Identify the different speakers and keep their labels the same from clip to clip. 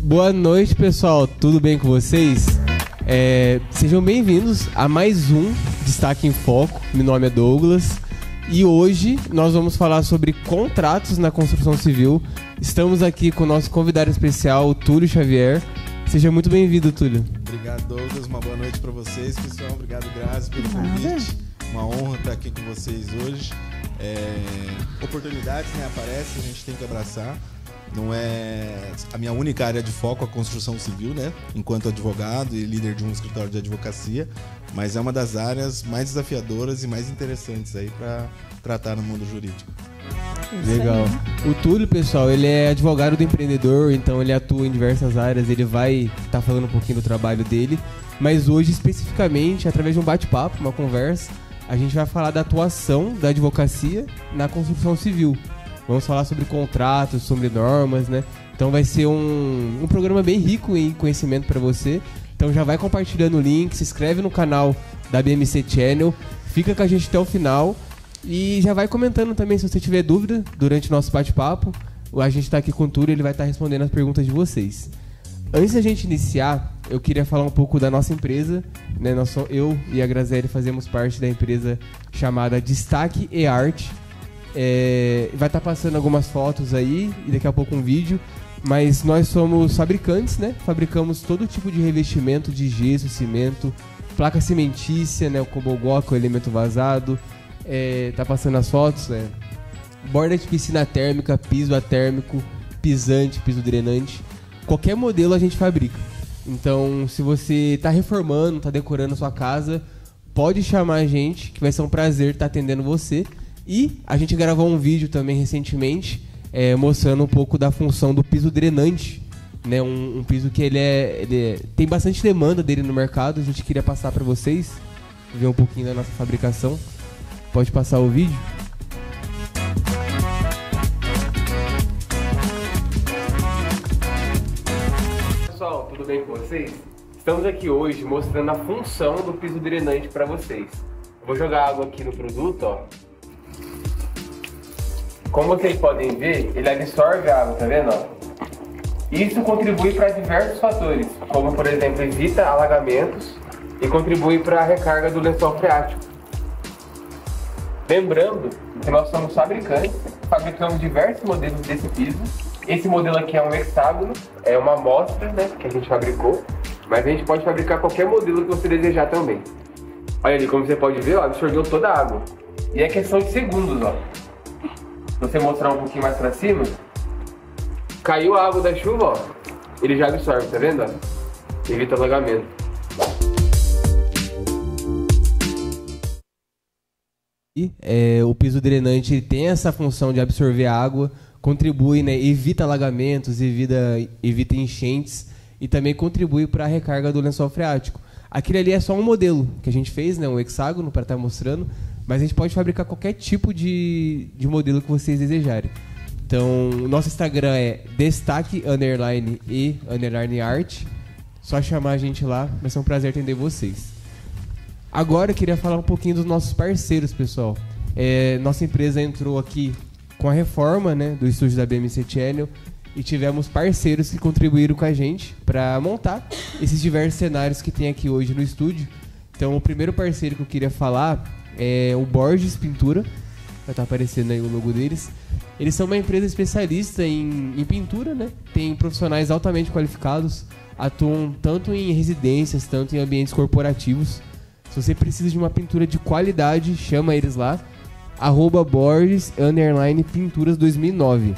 Speaker 1: Boa noite, pessoal. Tudo bem com vocês? Sejam bem-vindos a mais um Destaque em Foco. Meu nome é Douglas e hoje nós vamos falar sobre contratos na construção civil. Estamos aqui com o nosso convidado especial, o Túlio Xavier. Seja muito bem-vindo, Túlio.
Speaker 2: Obrigado, Douglas. Uma boa noite para vocês, pessoal. Obrigado, Grazi, pelo convite. Uma honra estar aqui com vocês hoje. Oportunidades, né, aparecem, a gente tem que abraçar. Não é a minha única área de foco a construção civil, né? Enquanto advogado e líder de um escritório de advocacia, mas é uma das áreas mais desafiadoras e mais interessantes aí para tratar no mundo jurídico.
Speaker 1: Legal. O Túlio, pessoal, ele é advogado do empreendedor, então ele atua em diversas áreas. Ele vai estar falando um pouquinho do trabalho dele, mas hoje especificamente, através de um bate-papo, uma conversa, a gente vai falar da atuação da advocacia na construção civil. Vamos falar sobre contratos, sobre normas, né? Então vai ser um programa bem rico em conhecimento para você. Então já vai compartilhando o link, se inscreve no canal da BMC Channel, fica com a gente até o final e já vai comentando também se você tiver dúvida durante o nosso bate-papo. A gente está aqui com o Túlio, ele vai estar respondendo as perguntas de vocês. Antes da gente iniciar, eu queria falar um pouco da nossa empresa, né? Eu e a Graziele fazemos parte da empresa chamada Destaque e Arte. Vai estar passando algumas fotos aí e daqui a pouco um vídeo, mas nós somos fabricantes, né? Fabricamos todo tipo de revestimento de gesso, cimento, placa cimentícia, né? O Cobogó, o elemento vazado, tá passando as fotos, borda de piscina térmica, piso atérmico, pisante, piso drenante, qualquer modelo a gente fabrica. Então, se você está reformando, está decorando a sua casa, pode chamar a gente, que vai ser um prazer estar atendendo você. E a gente gravou um vídeo também recentemente mostrando um pouco da função do piso drenante, né? Um piso que ele tem bastante demanda dele no mercado. A gente queria passar para vocês, ver um pouquinho da nossa fabricação. Pode passar o vídeo. Pessoal, tudo bem com vocês? Estamos aqui hoje mostrando a função do piso drenante para vocês. Eu vou jogar água aqui no produto, ó. Como vocês podem ver, ele absorve a água, tá vendo? Isso contribui para diversos fatores, como por exemplo, evita alagamentos e contribui para a recarga do lençol freático. Lembrando que nós somos fabricantes, fabricamos diversos modelos desse piso. Esse modelo aqui é um hexágono, é uma amostra, né, que a gente fabricou, mas a gente pode fabricar qualquer modelo que você desejar também. Olha ali, como você pode ver, absorveu toda a água. E é questão de segundos, ó. Se você mostrar um pouquinho mais pra cima, caiu a água da chuva, ó, ele já absorve, tá vendo? Evita alagamento. E o piso drenante ele tem essa função de absorver a água, contribui, né, evita alagamentos, evita enchentes e também contribui para a recarga do lençol freático. Aquele ali é só um modelo que a gente fez, né, um hexágono para estar mostrando. Mas a gente pode fabricar qualquer tipo de modelo que vocês desejarem. Então, o nosso Instagram é destaque_e_arte. Só chamar a gente lá, vai ser um prazer atender vocês. Agora eu queria falar um pouquinho dos nossos parceiros, pessoal. Nossa empresa entrou aqui com a reforma, né, do estúdio da BMC Channel e tivemos parceiros que contribuíram com a gente para montar esses diversos cenários que tem aqui hoje no estúdio. Então, o primeiro parceiro que eu queria falar é o Borges Pintura, vai estar aparecendo aí o logo deles. Eles são uma empresa especialista em pintura, né? Tem profissionais altamente qualificados, atuam tanto em residências, tanto em ambientes corporativos. Se você precisa de uma pintura de qualidade, chama eles lá, @Borges_Pinturas 2009.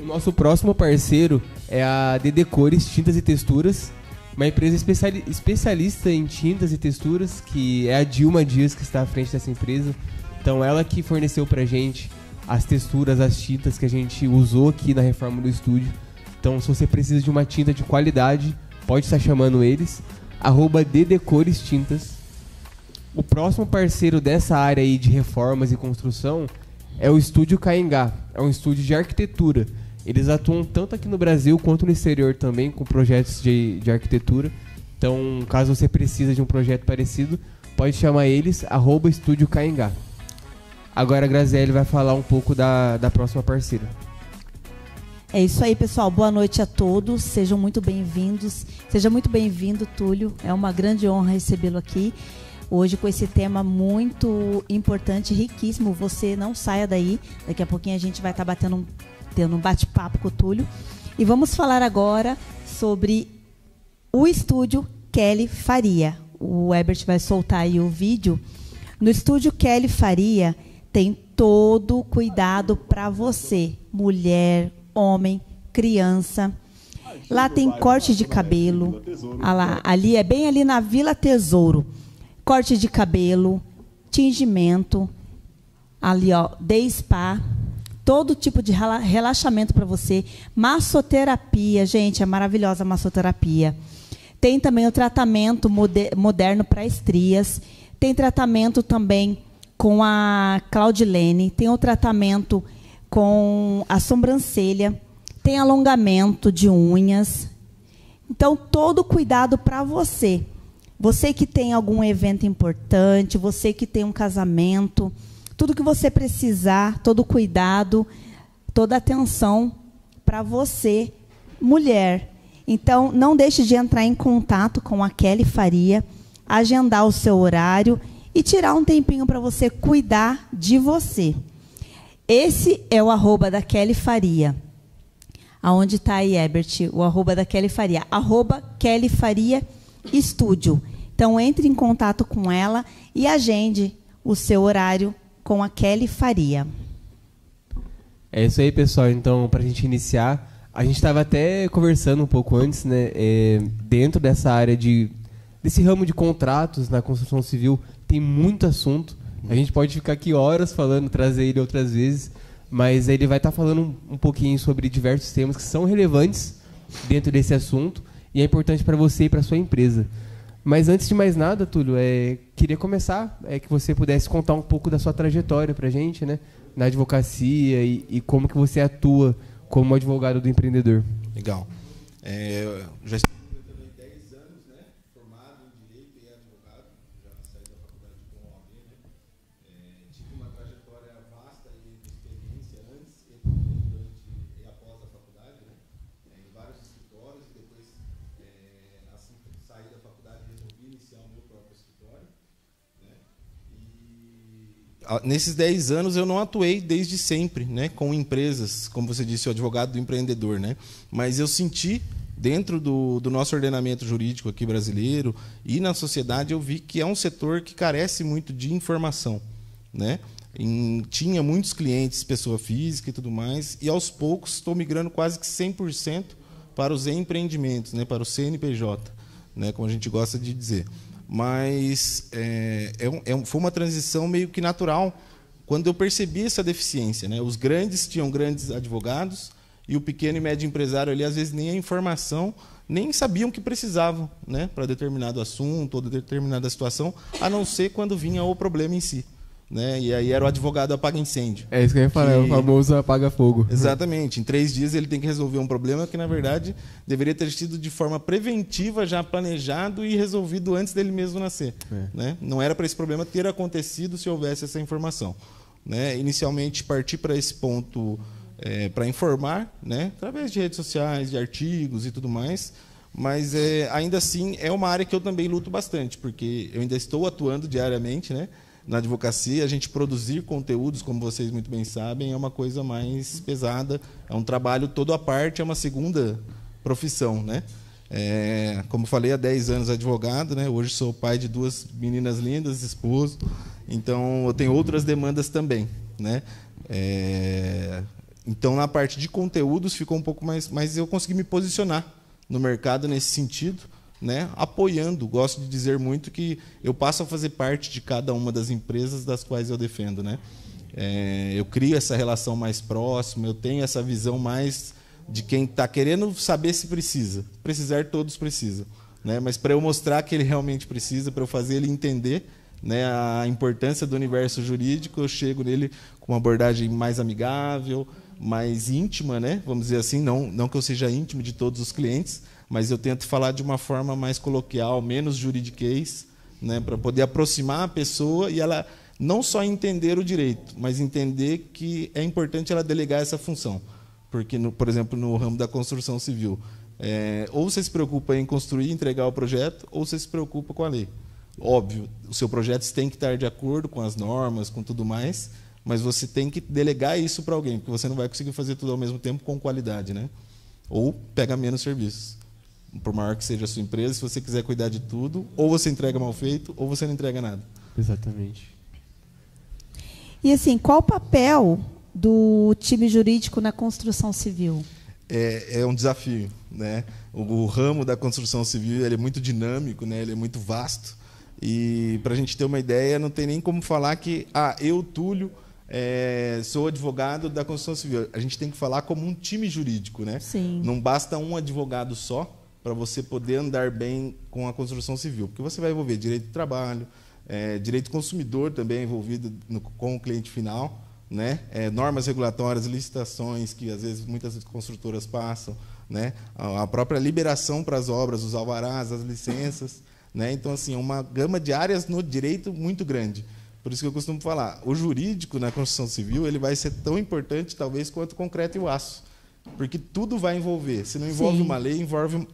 Speaker 1: O nosso próximo parceiro é a DD Cores Tintas e Texturas, uma empresa especialista em tintas e texturas, que é a Dilma Dias que está à frente dessa empresa. Então ela que forneceu pra gente as texturas, as tintas que a gente usou aqui na reforma do estúdio. Então se você precisa de uma tinta de qualidade, pode estar chamando eles, @DDCoresTintas. O próximo parceiro dessa área aí de reformas e construção é o Estúdio Caingá, é um estúdio de arquitetura. Eles atuam tanto aqui no Brasil quanto no exterior também, com projetos de arquitetura. Então, caso você precise de um projeto parecido, pode chamar eles, @Estúdio Caingá. Agora a Graziele vai falar um pouco da próxima parceira.
Speaker 3: É isso aí, pessoal. Boa noite a todos. Sejam muito bem-vindos. Seja muito bem-vindo, Túlio. É uma grande honra recebê-lo aqui. Hoje com esse tema muito importante, riquíssimo. Você não saia daí. Daqui a pouquinho a gente vai estar tendo um bate-papo com o Túlio. E vamos falar agora sobre o estúdio Kelly Faria. O Herbert vai soltar aí o vídeo. No estúdio Kelly Faria tem todo o cuidado para você, mulher, homem, criança. Lá tem corte de cabelo. Ali é bem ali na Vila Tesouro. Corte de cabelo, tingimento, ali ó, day spa, todo tipo de relaxamento para você. Massoterapia, gente, é maravilhosa a massoterapia. Tem também o tratamento moderno para estrias. Tem tratamento também com a Claudilene. Tem o tratamento com a sobrancelha. Tem alongamento de unhas. Então, todo cuidado para você. Você que tem algum evento importante, você que tem um casamento, tudo que você precisar, todo cuidado, toda atenção para você, mulher. Então, não deixe de entrar em contato com a Kelly Faria, agendar o seu horário e tirar um tempinho para você cuidar de você. Esse é o arroba da Kelly Faria. Aonde está aí, Herbert? O arroba da Kelly Faria. Arroba Kelly Faria Estúdio. Então, entre em contato com ela e agende o seu horário com a Kelly Faria.
Speaker 1: É isso aí, pessoal. Então, para a gente iniciar, a gente estava até conversando um pouco antes, né? Dentro dessa área desse ramo de contratos na construção civil, tem muito assunto. A gente pode ficar aqui horas falando, trazer ele outras vezes, mas ele vai estar falando um pouquinho sobre diversos temas que são relevantes dentro desse assunto e é importante para você e para sua empresa. Mas antes de mais nada, Túlio, queria começar que você pudesse contar um pouco da sua trajetória para a gente, né, na advocacia e como que você atua como advogado do empreendedor.
Speaker 2: Legal. Já estou completando 10 anos, né, formado em Direito e advogado, já saí da faculdade com OAB, né. Tive uma trajetória vasta de experiência antes, durante e após a faculdade, né, em vários escritórios, e depois, assim que saí da faculdade, resolvi iniciar o meu próprio escritório, né. E nesses 10 anos eu não atuei desde sempre, né, com empresas, como você disse, o advogado do empreendedor, né, mas eu senti dentro do nosso ordenamento jurídico aqui brasileiro e na sociedade, eu vi que é um setor que carece muito de informação, né. Tinha muitos clientes, pessoa física e tudo mais, e aos poucos estou migrando quase que 100% para os empreendimentos, né, para o CNPJ, né, como a gente gosta de dizer. Mas foi uma transição meio que natural quando eu percebi essa deficiência, né? Os grandes tinham grandes advogados e o pequeno e médio empresário ali, às vezes, nem a informação, nem sabiam que precisavam, né, para determinado assunto ou determinada situação, a não ser quando vinha o problema em si, né? E aí era o advogado apaga-incêndio.
Speaker 1: É isso que eu ia falar, é o famoso apaga-fogo.
Speaker 2: Exatamente. Em 3 dias ele tem que resolver um problema que, na verdade, deveria ter sido de forma preventiva, já planejado e resolvido antes dele mesmo nascer. Né? Não era para esse problema ter acontecido se houvesse essa informação. Né? Inicialmente, parti para esse ponto para informar, né? Através de redes sociais, de artigos e tudo mais, mas ainda assim é uma área que eu também luto bastante, porque eu ainda estou atuando diariamente, né, na advocacia. A gente produzir conteúdos, como vocês muito bem sabem, é uma coisa mais pesada, é um trabalho todo à parte, é uma segunda profissão, né? Como falei, há 10 anos advogado, né? Hoje sou pai de 2 meninas lindas, esposo, então eu tenho outras demandas também, né? Então, na parte de conteúdos ficou um pouco mais, mas eu consegui me posicionar no mercado nesse sentido, né, apoiando. Gosto de dizer muito que eu passo a fazer parte de cada uma das empresas das quais eu defendo, né? Eu crio essa relação mais próxima, eu tenho essa visão mais de quem está querendo saber se precisa. Precisar, todos precisam, né? Mas para eu mostrar que ele realmente precisa, para eu fazer ele entender, né, a importância do universo jurídico, eu chego nele com uma abordagem mais amigável, mais íntima, né? Vamos dizer assim, não que eu seja íntimo de todos os clientes, mas eu tento falar de uma forma mais coloquial, menos juridiquês, né, para poder aproximar a pessoa e ela não só entender o direito, mas entender que é importante ela delegar essa função. Porque, por exemplo, no ramo da construção civil, ou você se preocupa em construir e entregar o projeto, ou você se preocupa com a lei. Óbvio, o seu projeto tem que estar de acordo com as normas, com tudo mais, mas você tem que delegar isso para alguém, porque você não vai conseguir fazer tudo ao mesmo tempo com qualidade, né? Ou pega menos serviços. Por maior que seja a sua empresa, se você quiser cuidar de tudo, ou você entrega mal feito, ou você não entrega nada.
Speaker 1: Exatamente.
Speaker 3: E assim, qual o papel do time jurídico na construção civil?
Speaker 2: É um desafio, né? O ramo da construção civil ele é muito dinâmico, né? Ele é muito vasto. E, para a gente ter uma ideia, não tem nem como falar que eu, Túlio, sou advogado da construção civil. A gente tem que falar como um time jurídico, né?
Speaker 3: Sim.
Speaker 2: Não basta um advogado só para você poder andar bem com a construção civil, porque você vai envolver direito do trabalho, direito consumidor também envolvido com o cliente final, né? Normas regulatórias, licitações que às vezes muitas construtoras passam, né? A própria liberação para as obras, os alvarás, as licenças, né? Então, assim, é uma gama de áreas no direito muito grande. Por isso que eu costumo falar, o jurídico na construção civil ele vai ser tão importante, talvez, quanto o concreto e o aço. Porque tudo vai envolver. Se não envolve
Speaker 3: Sim.
Speaker 2: uma lei,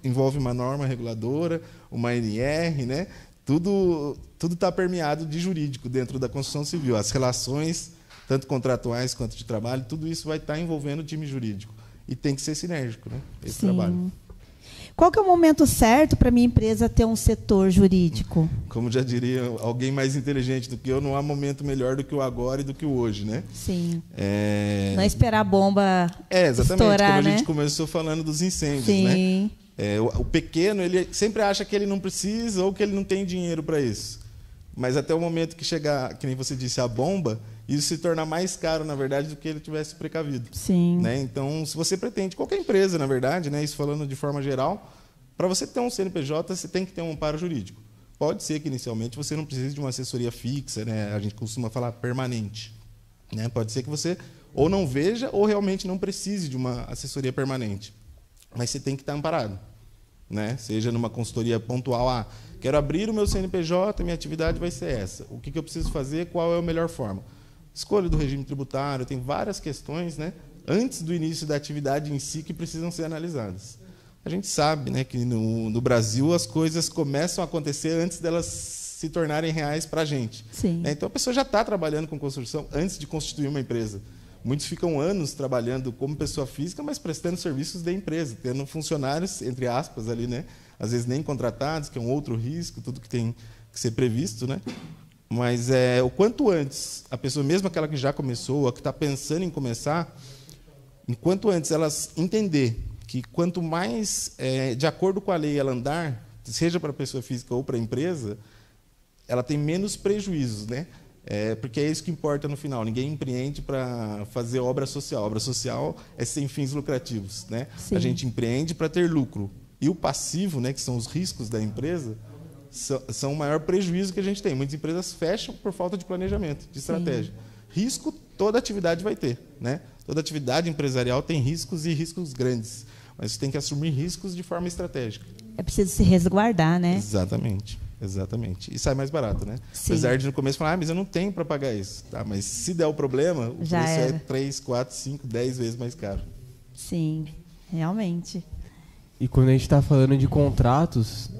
Speaker 2: envolve uma norma reguladora, uma NR, né? Tudo está permeado de jurídico dentro da construção civil. As relações, tanto contratuais quanto de trabalho, tudo isso vai estar envolvendo o time jurídico. E tem que ser sinérgico, né? Esse
Speaker 3: Sim.
Speaker 2: trabalho.
Speaker 3: Qual que é o momento certo para a minha empresa ter um setor jurídico?
Speaker 2: Como já diria alguém mais inteligente do que eu, não há momento melhor do que o agora e do que o hoje, né?
Speaker 3: Sim. Não é esperar a bomba
Speaker 2: exatamente,
Speaker 3: estourar,
Speaker 2: como a
Speaker 3: né?
Speaker 2: gente começou falando dos incêndios,
Speaker 3: Sim.
Speaker 2: né? O pequeno, ele sempre acha que ele não precisa ou que ele não tem dinheiro para isso. Mas até o momento que chegar, que nem você disse, a bomba, isso se torna mais caro, na verdade, do que ele tivesse precavido.
Speaker 3: Sim.
Speaker 2: Né? Então, se você pretende, qualquer empresa, na verdade, né, isso falando de forma geral, para você ter um CNPJ, você tem que ter um amparo jurídico. Pode ser que, inicialmente, você não precise de uma assessoria fixa, né? A gente costuma falar permanente. Né? Pode ser que você ou não veja ou realmente não precise de uma assessoria permanente. Mas você tem que estar amparado. Né? Seja numa consultoria pontual, quero abrir o meu CNPJ, minha atividade vai ser essa. O que eu preciso fazer, qual é a melhor forma? Escolha do regime tributário, tem várias questões, né, antes do início da atividade em si que precisam ser analisadas. A gente sabe, né, que no Brasil as coisas começam a acontecer antes delas se tornarem reais para a gente.
Speaker 3: Sim.
Speaker 2: Né? Então a pessoa já está trabalhando com construção antes de constituir uma empresa. Muitos ficam anos trabalhando como pessoa física, mas prestando serviços da empresa, tendo funcionários, entre aspas, ali, né? Às vezes nem contratados, que é um outro risco, tudo que tem que ser previsto, né? Mas o quanto antes, a pessoa, mesmo aquela que já começou, a que está pensando em começar, enquanto antes elas entender que quanto mais de acordo com a lei ela andar, seja para a pessoa física ou para a empresa, ela tem menos prejuízos, né? Porque é isso que importa no final. Ninguém empreende para fazer obra social. Obra social é sem fins lucrativos, né?
Speaker 3: Sim.
Speaker 2: A gente empreende para ter lucro. E o passivo, né, que são os riscos da empresa, são o maior prejuízo que a gente tem. Muitas empresas fecham por falta de planejamento, de estratégia. Sim. Risco, toda atividade vai ter, né? Toda atividade empresarial tem riscos e riscos grandes. Mas você tem que assumir riscos de forma estratégica. É preciso
Speaker 3: se resguardar, né?
Speaker 2: Exatamente. Exatamente. E sai mais barato, né?
Speaker 3: Sim.
Speaker 2: Apesar de no começo falar, mas eu não tenho para pagar isso. Tá, mas se der o problema, o
Speaker 3: já
Speaker 2: preço
Speaker 3: era.
Speaker 2: é 3, 4, 5, 10 vezes mais caro.
Speaker 3: Sim, realmente.
Speaker 1: E quando a gente está falando de contratos,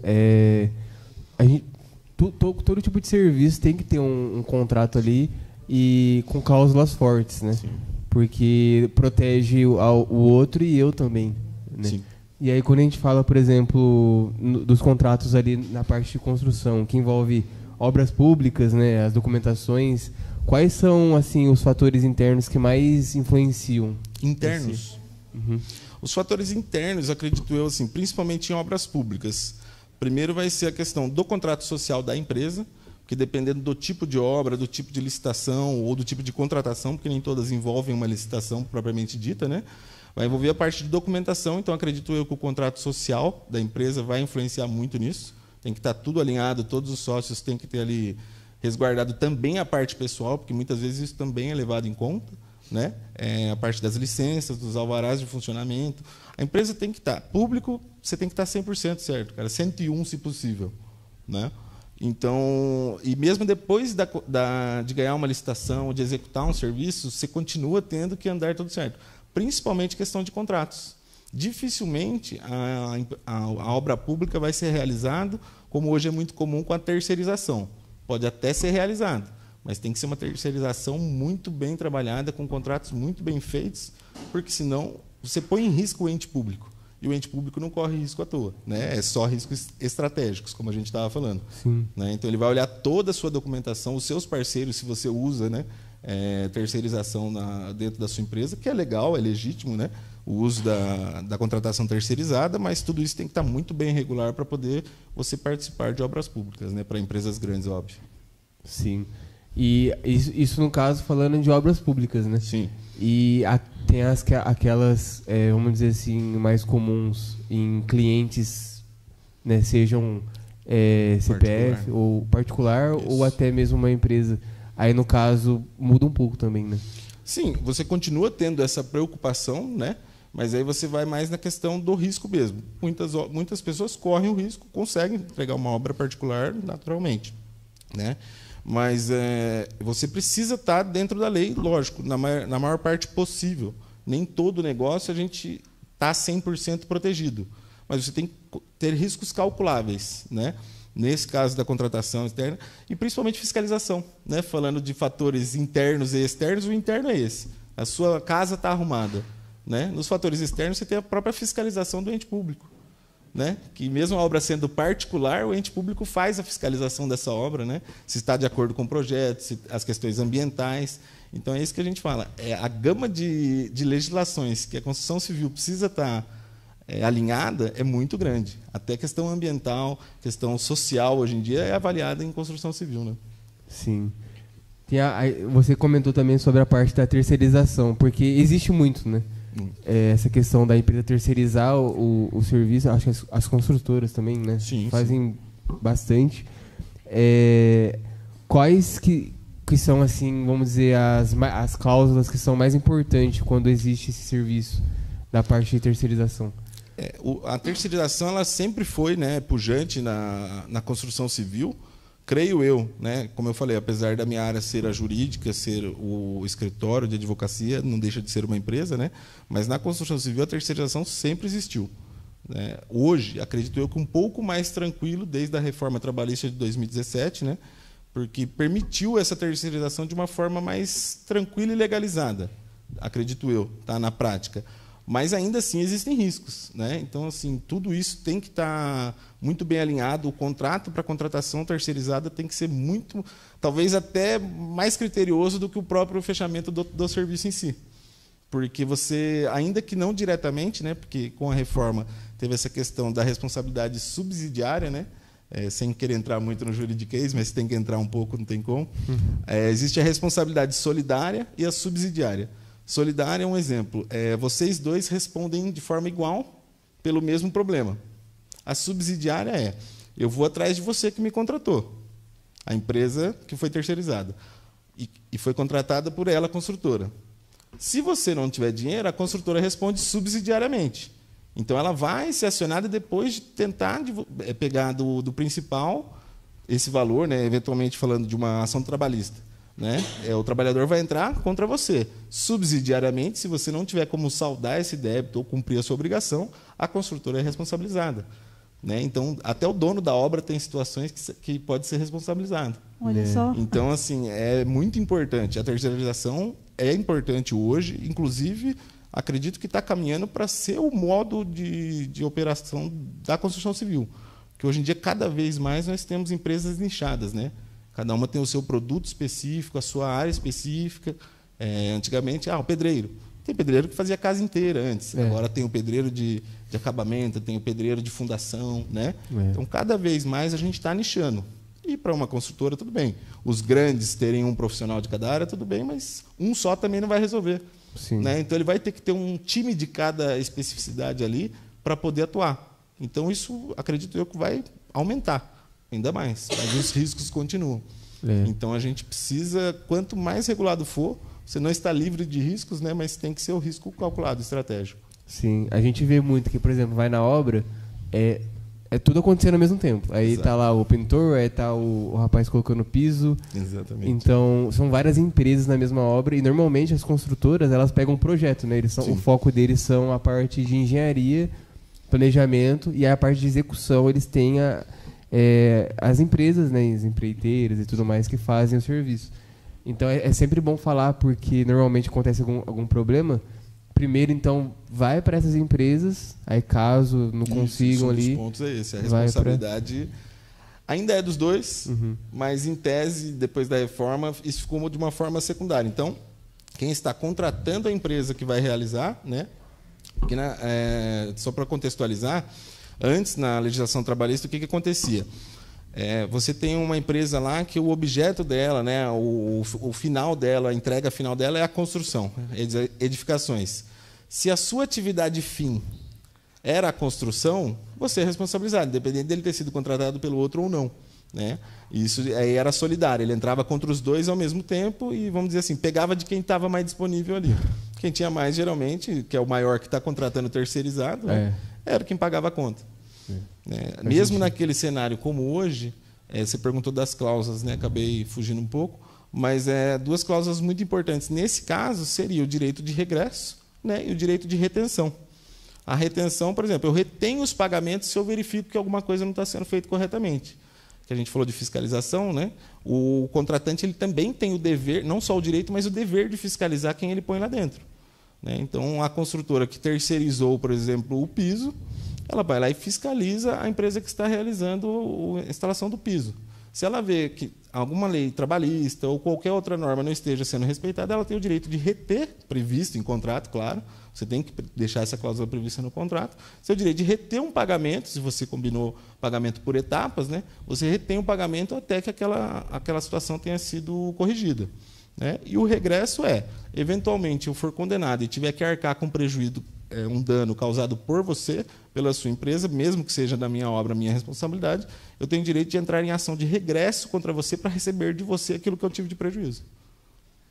Speaker 1: todo tipo de serviço tem que ter um contrato ali e com cláusulas fortes, né?
Speaker 2: Sim.
Speaker 1: Porque protege o outro e eu também, né?
Speaker 2: Sim.
Speaker 1: E aí quando a gente fala, por exemplo, dos contratos ali na parte de construção, que envolve obras públicas, né, as documentações, quais são assim os fatores internos que mais influenciam?
Speaker 2: Internos?
Speaker 1: Uhum.
Speaker 2: Os fatores internos, acredito eu, assim, principalmente em obras públicas. Primeiro vai ser a questão do contrato social da empresa, porque dependendo do tipo de obra, do tipo de licitação ou do tipo de contratação, porque nem todas envolvem uma licitação propriamente dita, né? Vai envolver a parte de documentação, então acredito eu que o contrato social da empresa vai influenciar muito nisso. Tem que estar tudo alinhado, todos os sócios têm que ter ali resguardado também a parte pessoal, porque muitas vezes isso também é levado em conta, né? A parte das licenças, dos alvarás de funcionamento. A empresa tem que estar, público, você tem que estar 100% certo, cara, 101 se possível, né? Então, e mesmo depois de ganhar uma licitação ou de executar um serviço, você continua tendo que andar tudo certo. principalmente questão de contratos. Dificilmente a obra pública vai ser realizada, como hoje é muito comum, com a terceirização. Pode até ser realizado, mas tem que ser uma terceirização muito bem trabalhada, com contratos muito bem feitos, porque senão você põe em risco o ente público. E o ente público não corre risco à toa, né? É só riscos estratégicos, como a gente estava falando.
Speaker 1: Sim.
Speaker 2: Né? Então, ele vai olhar toda a sua documentação, os seus parceiros, se você usa, né, terceirização dentro da sua empresa, que é legal, é legítimo, né, o uso da contratação terceirizada, mas tudo isso tem que estar muito bem regular para poder você participar de obras públicas, né, para empresas grandes, óbvio.
Speaker 1: Sim. E isso no caso falando de obras públicas, né?
Speaker 2: Sim.
Speaker 1: E tem aquelas, vamos dizer assim, mais comuns em clientes, né, sejam CPF ou particular, isso, ou até mesmo uma empresa. Aí, no caso, muda um pouco também, né?
Speaker 2: Sim, você continua tendo essa preocupação, né? Mas aí você vai mais na questão do risco mesmo. Muitas pessoas correm o risco, conseguem entregar uma obra particular naturalmente, né? Mas você precisa estar dentro da lei, lógico, na maior parte possível. Nem todo negócio a gente está 100% protegido, mas você tem que ter riscos calculáveis, né? Nesse caso da contratação externa, e principalmente fiscalização, né? Falando de fatores internos e externos, o interno é esse. A sua casa está arrumada, né? Nos fatores externos, você tem a própria fiscalização do ente público, né? Que mesmo a obra sendo particular, o ente público faz a fiscalização dessa obra, né? Se está de acordo com o projeto, as questões ambientais. Então, é isso que a gente fala. A gama de legislações que a construção civil precisa estar alinhada é muito grande. Até questão ambiental, questão social, hoje em dia, é avaliada em construção civil, né?
Speaker 1: Sim. Você comentou também sobre a parte da terceirização, porque existe muito, né? Essa questão da empresa terceirizar o serviço, acho que as construtoras também, né?
Speaker 2: Sim,
Speaker 1: fazem bastante. Quais que são, assim, vamos dizer, as cláusulas que são mais importantes quando existe esse serviço da parte de terceirização?
Speaker 2: A terceirização ela sempre foi, né, pujante na construção civil, creio eu, né, como eu falei, apesar da minha área ser a jurídica, ser o escritório de advocacia, não deixa de ser uma empresa, né, mas na construção civil a terceirização sempre existiu, né. Hoje, acredito eu que um pouco mais tranquilo, desde a reforma trabalhista de 2017, né, porque permitiu essa terceirização de uma forma mais tranquila e legalizada, acredito eu, tá, na prática. Mas ainda assim existem riscos, né? Então, assim, tudo isso tem que estar muito bem alinhado. O contrato para contratação terceirizada tem que ser muito, talvez até mais criterioso do que o próprio fechamento do serviço em si. Porque você, ainda que não diretamente, né? Porque com a reforma teve essa questão da responsabilidade subsidiária, né? Sem querer entrar muito no juridiquês, mas tem que entrar um pouco, não tem como. Existe a responsabilidade solidária e a subsidiária. Solidária é um exemplo. Vocês dois respondem de forma igual pelo mesmo problema. A subsidiária eu vou atrás de você que me contratou. A empresa que foi terceirizada. E foi contratada por ela, a construtora. Se você não tiver dinheiro, a construtora responde subsidiariamente. Então, ela vai ser acionada depois de tentar pegar do principal esse valor, né, eventualmente falando de uma ação trabalhista. Né? O trabalhador vai entrar contra você. Subsidiariamente, se você não tiver como saldar esse débito ou cumprir a sua obrigação, a construtora é responsabilizada. Né? Então, até o dono da obra tem situações que pode ser responsabilizado.
Speaker 3: Olha só.
Speaker 2: Então, assim, é muito importante. A terceirização é importante hoje, inclusive, acredito que está caminhando para ser o modo de operação da construção civil. Porque hoje em dia, cada vez mais, nós temos empresas nichadas, né? Cada uma tem o seu produto específico, a sua área específica. Antigamente, o pedreiro. Tem pedreiro que fazia a casa inteira antes. Agora tem o pedreiro de acabamento, tem o pedreiro de fundação. Né? Então, cada vez mais a gente está nichando. E para uma construtora, tudo bem. Os grandes terem um profissional de cada área, tudo bem, mas um só também não vai resolver.
Speaker 1: Sim.
Speaker 2: Né? Então, ele vai ter que ter um time de cada especificidade ali para poder atuar. Então, isso, acredito eu, que vai aumentar. Ainda mais, mas os riscos continuam. Então, a gente precisa, quanto mais regulado for, você não está livre de riscos, né, mas tem que ser o risco calculado, estratégico.
Speaker 1: Sim, a gente vê muito que, por exemplo, vai na obra, é tudo acontecendo ao mesmo tempo. Aí
Speaker 2: Exato.
Speaker 1: tá lá o pintor, aí tá o rapaz colocando piso.
Speaker 2: Exatamente.
Speaker 1: Então, são várias empresas na mesma obra e normalmente as construtoras, elas pegam um projeto, né? O foco deles são a parte de engenharia, planejamento, e a parte de execução eles têm as empresas, né, as empreiteiras e tudo mais que fazem o serviço. Então é sempre bom falar, porque normalmente acontece algum problema. Primeiro, então, vai para essas empresas, aí caso não consigam ali...
Speaker 2: Um dos pontos é esse, a responsabilidade ainda é dos dois, mas em tese, depois da reforma, isso ficou de uma forma secundária. Então, quem está contratando a empresa que vai realizar, né? Porque, só para contextualizar, antes, na legislação trabalhista, o que acontecia? Você tem uma empresa lá que o objeto dela, né, o final dela, a entrega final dela é a construção, edificações. Se a sua atividade fim era a construção, você é responsabilizado, independente dele ter sido contratado pelo outro ou não, né? Isso aí era solidário, ele entrava contra os dois ao mesmo tempo e, vamos dizer assim, pegava de quem estava mais disponível ali. Quem tinha mais, geralmente, que é o maior que está contratando terceirizado, era quem pagava a conta. Mesmo naquele cenário como hoje, você perguntou das cláusulas, né? Acabei fugindo um pouco, mas duas cláusulas muito importantes. Nesse caso, seria o direito de regresso, né? E o direito de retenção. A retenção, por exemplo, eu retenho os pagamentos se eu verifico que alguma coisa não está sendo feita corretamente. Que a gente falou de fiscalização, né? O contratante ele também tem o dever, não só o direito, mas o dever de fiscalizar quem ele põe lá dentro, né? Então, a construtora que terceirizou, por exemplo, o piso, ela vai lá e fiscaliza a empresa que está realizando a instalação do piso. Se ela vê que alguma lei trabalhista ou qualquer outra norma não esteja sendo respeitada, ela tem o direito de reter, previsto em contrato, claro, você tem que deixar essa cláusula prevista no contrato, seu direito de reter um pagamento, se você combinou pagamento por etapas, né, você retém o pagamento até que aquela situação tenha sido corrigida, né? E o regresso eventualmente, eu for condenado e tiver que arcar com prejuízo, um dano causado por você, pela sua empresa, mesmo que seja da minha obra, minha responsabilidade, eu tenho direito de entrar em ação de regresso contra você para receber de você aquilo que eu tive de prejuízo.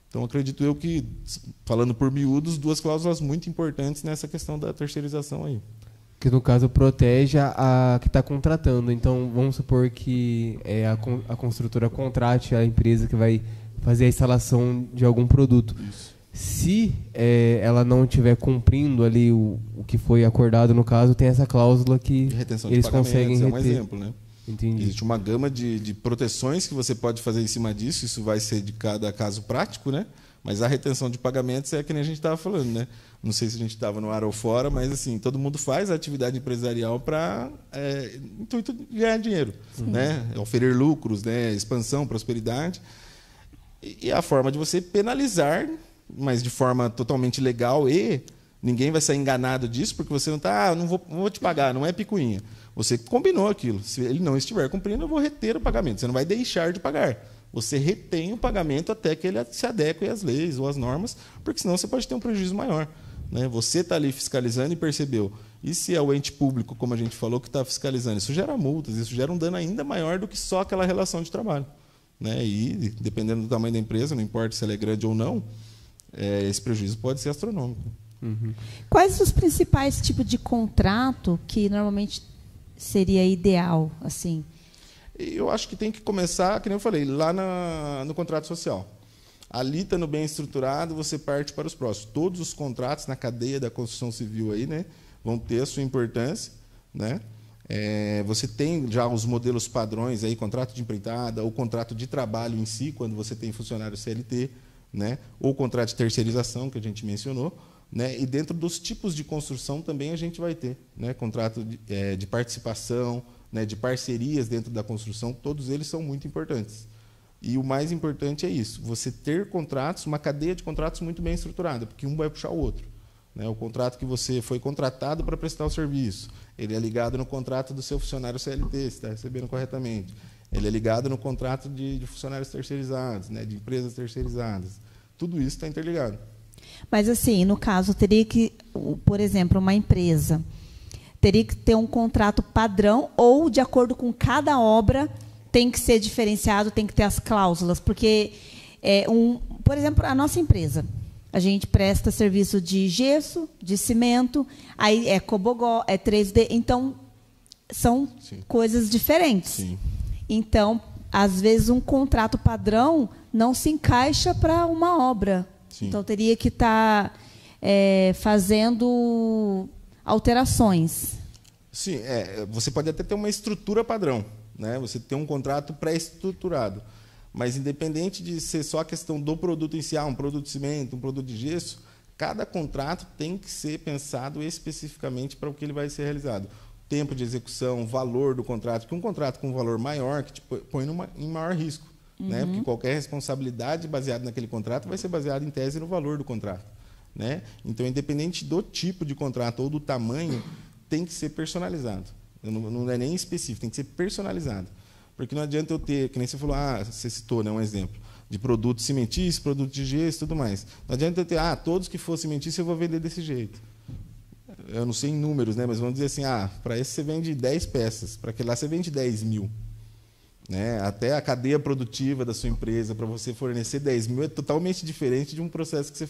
Speaker 2: Então, acredito eu que, falando por miúdos, duas cláusulas muito importantes nessa questão da terceirização aí.
Speaker 1: Que, no caso, protege a que está contratando. Então, vamos supor que a construtora contrate a empresa que vai fazer a instalação de algum produto.
Speaker 2: Isso.
Speaker 1: Se ela não estiver cumprindo ali o que foi acordado no caso, tem essa cláusula que
Speaker 2: retenção
Speaker 1: eles
Speaker 2: de
Speaker 1: conseguem reter.
Speaker 2: É um exemplo, né?
Speaker 1: Entendi.
Speaker 2: Existe uma gama de proteções que você pode fazer em cima disso, isso vai ser de cada caso prático, né? Mas a retenção de pagamentos é que nem a gente estava falando, né? Não sei se a gente estava no ar ou fora, mas assim, todo mundo faz a atividade empresarial para intuito de ganhar dinheiro, né? Oferecer lucros, né? Expansão, prosperidade. E a forma de você penalizar, mas de forma totalmente legal, e ninguém vai ser enganado disso, porque você não está, não vou te pagar, não é picuinha. Você combinou aquilo. Se ele não estiver cumprindo, eu vou reter o pagamento. Você não vai deixar de pagar. Você retém o pagamento até que ele se adeque às leis ou às normas, porque senão você pode ter um prejuízo maior, né? Você está ali fiscalizando e percebeu. E se é o ente público, como a gente falou, que está fiscalizando? Isso gera multas, isso gera um dano ainda maior do que só aquela relação de trabalho, né? E, dependendo do tamanho da empresa, não importa se ela é grande ou não, esse prejuízo pode ser astronômico.
Speaker 3: Quais os principais tipos de contrato que normalmente seria ideal, assim?
Speaker 2: Eu acho que tem que começar, como eu falei, lá no contrato social. Ali, estando bem estruturado, você parte para os próximos. Todos os contratos na cadeia da construção civil aí, né, vão ter a sua importância, né? Você tem já os modelos padrões aí, contrato de empreitada, ou contrato de trabalho em si, quando você tem funcionário CLT, né? Ou contrato de terceirização, que a gente mencionou, né? E dentro dos tipos de construção também a gente vai ter, né? Contrato de participação, né? De parcerias dentro da construção, todos eles são muito importantes. E o mais importante é isso, você ter contratos, uma cadeia de contratos muito bem estruturada, porque um vai puxar o outro, né? O contrato que você foi contratado para prestar o serviço, ele é ligado no contrato do seu funcionário CLT, se está recebendo corretamente. Ele é ligado no contrato de funcionários terceirizados, né? De empresas terceirizadas. Tudo isso está interligado.
Speaker 3: Mas, assim, no caso, teria que, por exemplo, uma empresa teria que ter um contrato padrão ou, de acordo com cada obra, tem que ser diferenciado, tem que ter as cláusulas? Porque, por exemplo, a nossa empresa, a gente presta serviço de gesso, de cimento, aí é cobogó, é 3D. Então, são
Speaker 2: Sim.
Speaker 3: coisas diferentes.
Speaker 2: Sim.
Speaker 3: Então, às vezes, um contrato padrão não se encaixa para uma obra.
Speaker 2: Sim.
Speaker 3: Então, teria que estar fazendo alterações.
Speaker 2: Sim, você pode até ter uma estrutura padrão, né? Você tem um contrato pré-estruturado, mas independente de ser só a questão do produto em si, um produto de cimento, um produto de gesso, cada contrato tem que ser pensado especificamente para o que ele vai ser realizado. Tempo de execução, valor do contrato, que um contrato com um valor maior que te põe em maior risco, né? Porque qualquer responsabilidade baseada naquele contrato vai ser baseada em tese no valor do contrato, né? Então, independente do tipo de contrato ou do tamanho, tem que ser personalizado. Não é nem específico, tem que ser personalizado. Porque não adianta eu ter, que nem você falou, você citou, né, um exemplo, de produto cimentício, produto de gesso e tudo mais. Não adianta eu ter, todos que for cimentício eu vou vender desse jeito. Eu não sei em números, né, mas vamos dizer assim, para esse você vende 10 peças, para aquele lá você vende 10 mil. Né? Até a cadeia produtiva da sua empresa, para você fornecer 10 mil, é totalmente diferente de um processo que você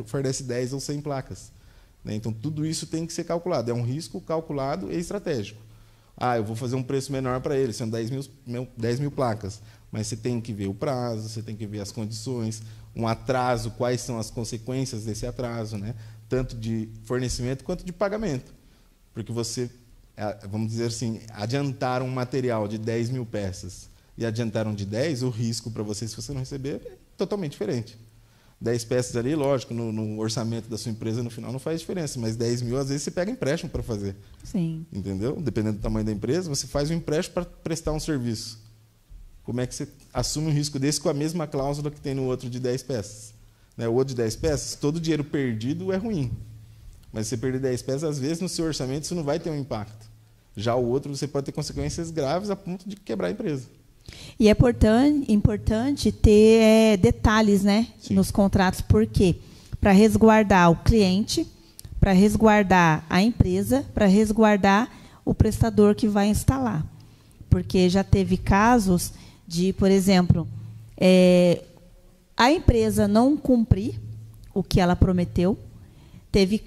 Speaker 2: fornece 10 ou 100 placas. Né? Então, tudo isso tem que ser calculado. É um risco calculado e estratégico. Eu vou fazer um preço menor para ele, são 10 mil placas. Mas você tem que ver o prazo, você tem que ver as condições, um atraso, quais são as consequências desse atraso, né? Tanto de fornecimento quanto de pagamento. Porque você, vamos dizer assim, adiantar um material de 10 mil peças e adiantaram de 10, o risco para você, se você não receber, é totalmente diferente. 10 peças ali, lógico, no orçamento da sua empresa, no final, não faz diferença. Mas 10 mil, às vezes, você pega empréstimo para fazer.
Speaker 3: Sim.
Speaker 2: Entendeu? Dependendo do tamanho da empresa, você faz um empréstimo para prestar um serviço. Como é que você assume um risco desse com a mesma cláusula que tem no outro de 10 peças? Né? O outro de 10 peças, todo dinheiro perdido é ruim. Mas se você perder 10 peças, às vezes, no seu orçamento, isso não vai ter um impacto. Já o outro, você pode ter consequências graves a ponto de quebrar a empresa.
Speaker 3: E é importante ter detalhes, né, nos contratos, por quê? Para resguardar o cliente, para resguardar a empresa, para resguardar o prestador que vai instalar. Porque já teve casos de, por exemplo, a empresa não cumprir o que ela prometeu. Deve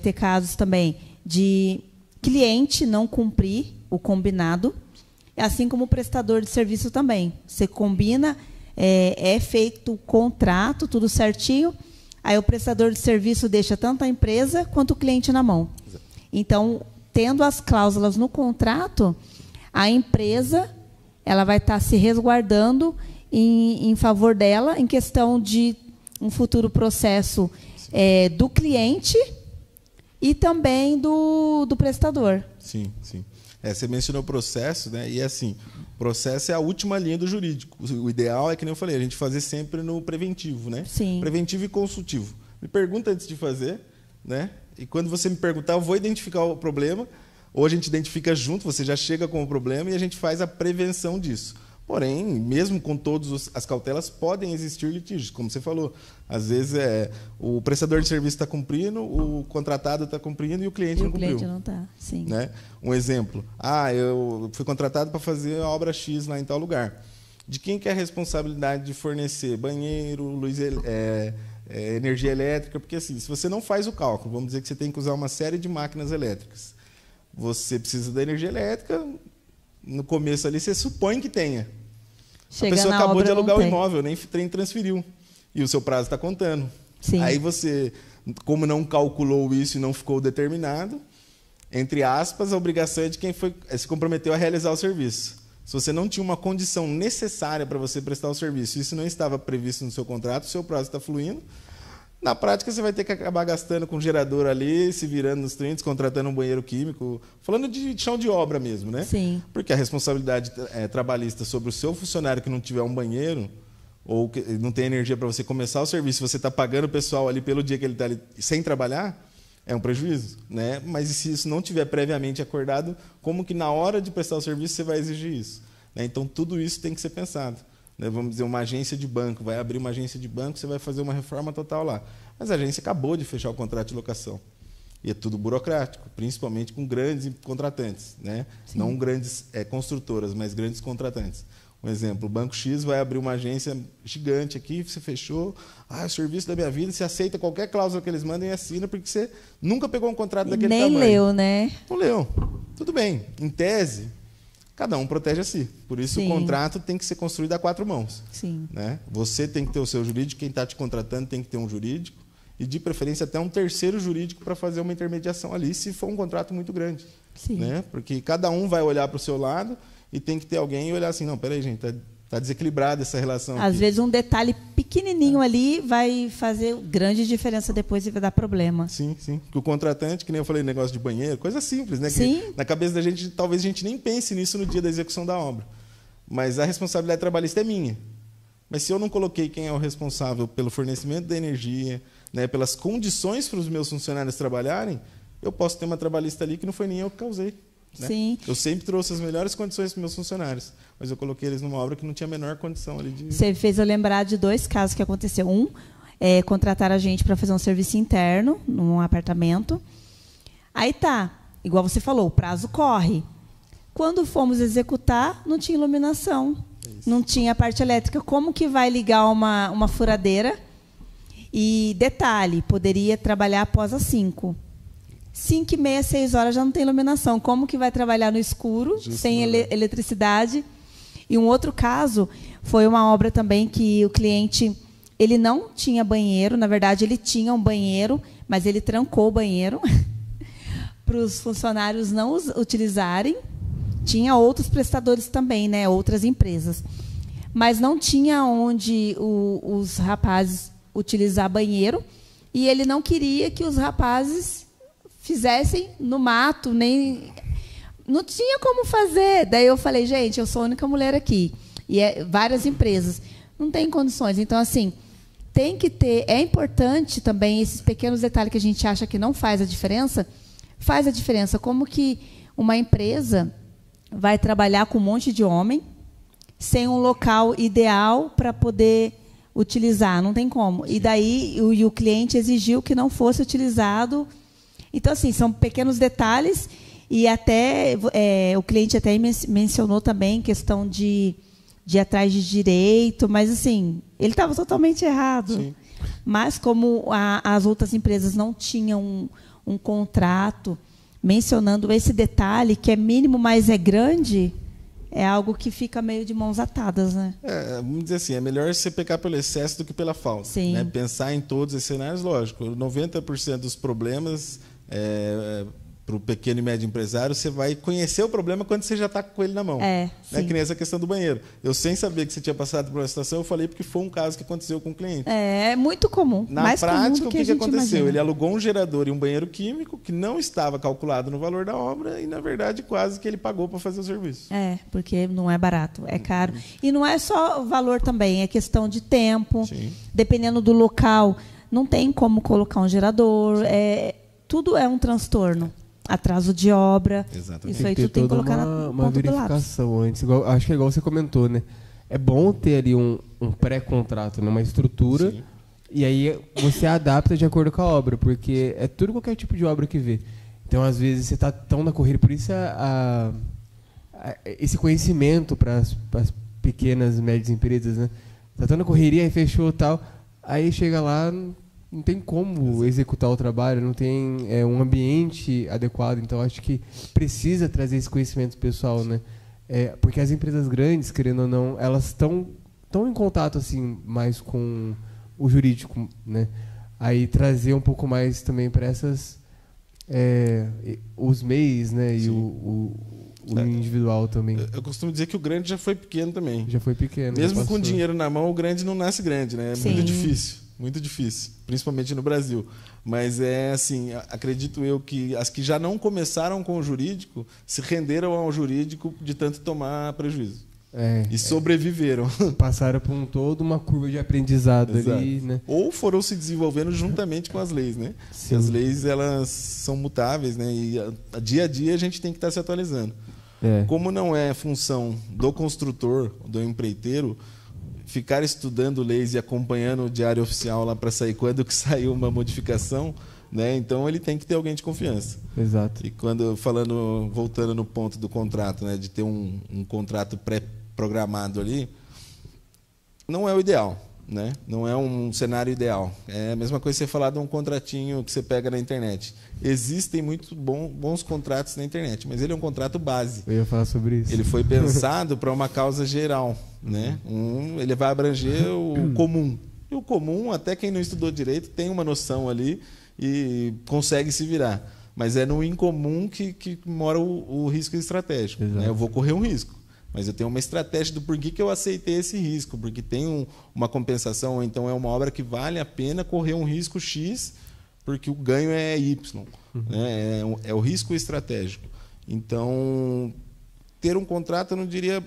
Speaker 3: ter casos também de cliente não cumprir o combinado. Assim como o prestador de serviço também. Você combina, é feito o contrato, tudo certinho, aí o prestador de serviço deixa tanto a empresa quanto o cliente na mão. Exato. Então, tendo as cláusulas no contrato, a empresa ela vai estar se resguardando em favor dela, em questão de um futuro processo do cliente e também do prestador.
Speaker 2: Sim, sim. Você mencionou o processo, né? E assim, o processo é a última linha do jurídico. O ideal é, que nem eu falei, a gente fazer sempre no preventivo, né?
Speaker 3: Sim.
Speaker 2: Preventivo e consultivo. Me pergunta antes de fazer, né? E quando você me perguntar, eu vou identificar o problema, ou a gente identifica junto, você já chega com o problema e a gente faz a prevenção disso. Porém, mesmo com todas as cautelas, podem existir litígios, como você falou. Às vezes o prestador de serviço está cumprindo, o contratado está cumprindo e o cliente não cumpriu.
Speaker 3: O cliente não está, sim.
Speaker 2: Né? Um exemplo. Eu fui contratado para fazer a obra X lá em tal lugar. De quem que é a responsabilidade de fornecer banheiro, luz, energia elétrica? Porque assim, se você não faz o cálculo, vamos dizer que você tem que usar uma série de máquinas elétricas. Você precisa da energia elétrica. No começo ali, você supõe que tenha.
Speaker 3: Chega
Speaker 2: a pessoa
Speaker 3: na
Speaker 2: acabou
Speaker 3: obra,
Speaker 2: de alugar o
Speaker 3: tem.
Speaker 2: imóvel, nem transferiu. E o seu prazo está contando.
Speaker 3: Sim.
Speaker 2: Aí você, como não calculou isso e não ficou determinado, entre aspas, a obrigação é de quem se comprometeu a realizar o serviço. Se você não tinha uma condição necessária para você prestar o serviço, isso não estava previsto no seu contrato, o seu prazo está fluindo, na prática você vai ter que acabar gastando com gerador ali, se virando nos 30, contratando um banheiro químico, falando de chão de obra mesmo, né?
Speaker 3: Sim.
Speaker 2: Porque a responsabilidade trabalhista sobre o seu funcionário que não tiver um banheiro ou que não tem energia para você começar o serviço, você está pagando o pessoal ali pelo dia que ele está ali sem trabalhar, é um prejuízo, né? Mas se isso não tiver previamente acordado, como que na hora de prestar o serviço você vai exigir isso? Né? Então, tudo isso tem que ser pensado. Né? Vamos dizer, uma agência de banco, vai abrir uma agência de banco, você vai fazer uma reforma total lá. Mas a agência acabou de fechar o contrato de locação. E é tudo burocrático, principalmente com grandes contratantes, né? Não grandes construtoras, mas grandes contratantes. Um exemplo, o Banco X vai abrir uma agência gigante aqui, você fechou, o serviço da minha vida, você aceita qualquer cláusula que eles mandem e assina, porque você nunca pegou um contrato daquele
Speaker 3: Nem
Speaker 2: tamanho.
Speaker 3: Nem leu, né?
Speaker 2: Não leu. Tudo bem. Em tese, cada um protege a si. Por isso
Speaker 3: Sim.
Speaker 2: o contrato tem que ser construído a 4 mãos.
Speaker 3: Sim.
Speaker 2: Né? Você tem que ter o seu jurídico, quem está te contratando tem que ter um jurídico, e de preferência até um terceiro jurídico para fazer uma intermediação ali, se for um contrato muito grande.
Speaker 3: Sim.
Speaker 2: Né? Porque cada um vai olhar para o seu lado e tem que ter alguém e olhar assim, não, peraí, gente, tá desequilibrada essa relação
Speaker 3: Às
Speaker 2: aqui.
Speaker 3: vezes um detalhe pequenininho ali vai fazer grande diferença depois e vai dar problema.
Speaker 2: Sim, sim. Porque o contratante, que nem eu falei, negócio de banheiro, coisa simples, né?
Speaker 3: Sim.
Speaker 2: Que na cabeça da gente, talvez a gente nem pense nisso no dia da execução da obra. Mas a responsabilidade trabalhista é minha. Mas se eu não coloquei quem é o responsável pelo fornecimento da energia, né, pelas condições para os meus funcionários trabalharem, eu posso ter uma trabalhista ali que não foi nem eu que causei. Né?
Speaker 3: Sim.
Speaker 2: Eu sempre trouxe as melhores condições para os meus funcionários, mas eu coloquei eles numa obra que não tinha a menor condição ali de...
Speaker 3: Você fez eu lembrar de 2 casos que aconteceu. Um, contrataram a gente para fazer um serviço interno num apartamento. Aí tá, igual você falou, o prazo corre. Quando fomos executar, não tinha iluminação, não tinha parte elétrica. Como que vai ligar uma furadeira? E detalhe, poderia trabalhar após as 5. 5h30, 6 horas já não tem iluminação. Como que vai trabalhar no escuro, sem eletricidade? E um outro caso foi uma obra também que o cliente ele não tinha banheiro. Na verdade, ele tinha um banheiro, mas ele trancou o banheiro para os funcionários não utilizarem. Tinha outros prestadores também, né, outras empresas. Mas não tinha onde os rapazes utilizar banheiro. E ele não queria que os rapazes fizessem no mato, nem não tinha como fazer. Daí eu falei, gente, eu sou a única mulher aqui e várias empresas não tem condições. Então assim, tem que ter, é importante também esses pequenos detalhes que a gente acha que não faz a diferença, faz a diferença. Como que uma empresa vai trabalhar com um monte de homem sem um local ideal para poder utilizar? Não tem como. E daí o cliente exigiu que não fosse utilizado. Então, assim, são pequenos detalhes e até o cliente até mencionou também questão de ir atrás de direito, mas, assim, ele estava totalmente errado.
Speaker 2: Sim.
Speaker 3: Mas, como as outras empresas não tinham um contrato mencionando esse detalhe, que é mínimo, mas é grande, é algo que fica meio de mãos atadas, né?
Speaker 2: Vamos dizer assim, é melhor você pecar pelo excesso do que pela falta.
Speaker 3: Sim.
Speaker 2: Né? Pensar em todos esses cenários, lógico. 90% dos problemas para o pequeno e médio empresário, você vai conhecer o problema quando você já está com ele na mão. Né? Que nem essa questão do banheiro. Eu, sem saber que você tinha passado por uma situação, eu falei porque foi um caso que aconteceu com o cliente.
Speaker 3: É muito comum.
Speaker 2: Na
Speaker 3: mais
Speaker 2: prática,
Speaker 3: comum do
Speaker 2: o que aconteceu?
Speaker 3: imagina.
Speaker 2: Ele alugou um gerador e um banheiro químico que não estava calculado no valor da obra e, na verdade, quase que ele pagou para fazer o serviço.
Speaker 3: Porque não é barato, é caro. E não é só o valor também, é questão de tempo.
Speaker 2: Sim.
Speaker 3: Dependendo do local, não tem como colocar um gerador. Tudo é um transtorno. Atraso de obra.
Speaker 2: Exatamente.
Speaker 3: Isso aí
Speaker 1: Tem
Speaker 3: tu
Speaker 1: que
Speaker 3: tem que
Speaker 1: ter
Speaker 3: colocar
Speaker 1: toda
Speaker 3: na
Speaker 1: uma
Speaker 3: ponta do lápis.
Speaker 1: verificação antes. Acho que é igual você comentou, né? É bom ter ali um pré-contrato, né? Uma estrutura.
Speaker 2: Sim.
Speaker 1: E aí você adapta de acordo com a obra, porque é tudo qualquer tipo de obra que vê. Então, às vezes, você está tão na corrida, por isso esse conhecimento para as pequenas e médias empresas, né? Está tão na correria, aí fechou e tal, aí chega lá, não tem como executar o trabalho, não tem um ambiente adequado. Então, acho que precisa trazer esse conhecimento pessoal, né? Porque as empresas grandes, querendo ou não, elas estão em contato assim mais com o jurídico, né? Aí trazer um pouco mais também para essas os MEIs, né? E o individual também.
Speaker 2: Eu costumo dizer que o grande já foi pequeno também.
Speaker 1: Já foi pequeno.
Speaker 2: Mesmo com dinheiro na mão, o grande não nasce grande, né? É
Speaker 3: Sim.
Speaker 2: muito difícil. Muito difícil, principalmente no Brasil. Mas assim, acredito eu que as que já não começaram com o jurídico se renderam ao jurídico de tanto tomar prejuízo. E sobreviveram.
Speaker 1: Passaram por toda uma curva de aprendizado ali, né?
Speaker 2: Ou foram se desenvolvendo juntamente com as leis, né? Porque as leis, elas são mutáveis, né? E dia a dia a gente tem que estar se atualizando. Como não é função do construtor, do empreiteiro, ficar estudando leis e acompanhando o diário oficial lá para sair quando que saiu uma modificação, né? Então ele tem que ter alguém de confiança.
Speaker 1: Exato.
Speaker 2: E voltando no ponto do contrato, né? De ter um contrato programado ali, não é o ideal, né? Não é um cenário ideal. É a mesma coisa que você falar de um contratinho que você pega na internet. Existem muito bons contratos na internet, mas ele é um contrato base.
Speaker 1: Eu ia falar sobre isso.
Speaker 2: Ele foi pensado para uma causa geral, né? Ele vai abranger o comum. E o comum, até quem não estudou direito, tem uma noção ali e consegue se virar. Mas é no incomum que mora o risco estratégico, né? Eu vou correr um risco, mas eu tenho uma estratégia do porquê que eu aceitei esse risco, porque tem uma compensação, ou então é uma obra que vale a pena correr um risco X, porque o ganho é Y. Né? É o risco estratégico. Então, ter um contrato, eu não diria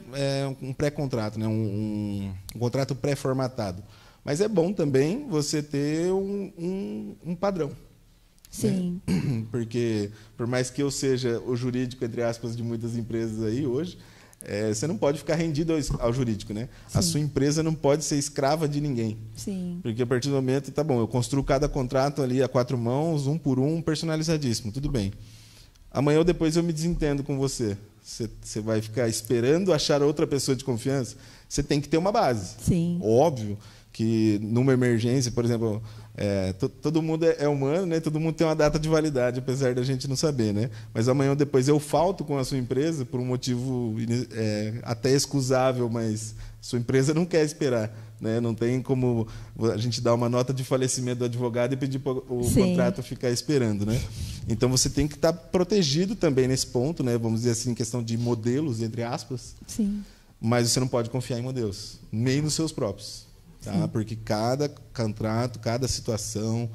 Speaker 2: um pré-contrato, né? um contrato pré-formatado. Mas é bom também você ter um padrão.
Speaker 3: Sim.
Speaker 2: Né? Porque, por mais que eu seja o jurídico, entre aspas, de muitas empresas aí hoje, você não pode ficar rendido ao jurídico, né? A sua empresa não pode ser escrava de ninguém.
Speaker 3: Sim.
Speaker 2: Porque a partir do momento, tá bom, eu construo cada contrato ali a 4 mãos, um por um, personalizadíssimo, tudo bem. Amanhã ou depois eu me desentendo com você. Você vai ficar esperando achar outra pessoa de confiança? Você tem que ter uma base.
Speaker 3: Sim.
Speaker 2: Óbvio que numa emergência, por exemplo, todo mundo é humano, né? Todo mundo tem uma data de validade, apesar da gente não saber, né? Mas amanhã ou depois eu falto com a sua empresa por um motivo até excusável, mas sua empresa não quer esperar, né? Não tem como a gente dar uma nota de falecimento do advogado e pedir para o contrato ficar esperando, né? Então você tem que estar protegido também nesse ponto, né? Vamos dizer assim, em questão de modelos, entre aspas.
Speaker 3: Sim.
Speaker 2: Mas você não pode confiar em modelos, nem nos seus próprios. Tá? Porque cada contrato, cada situação,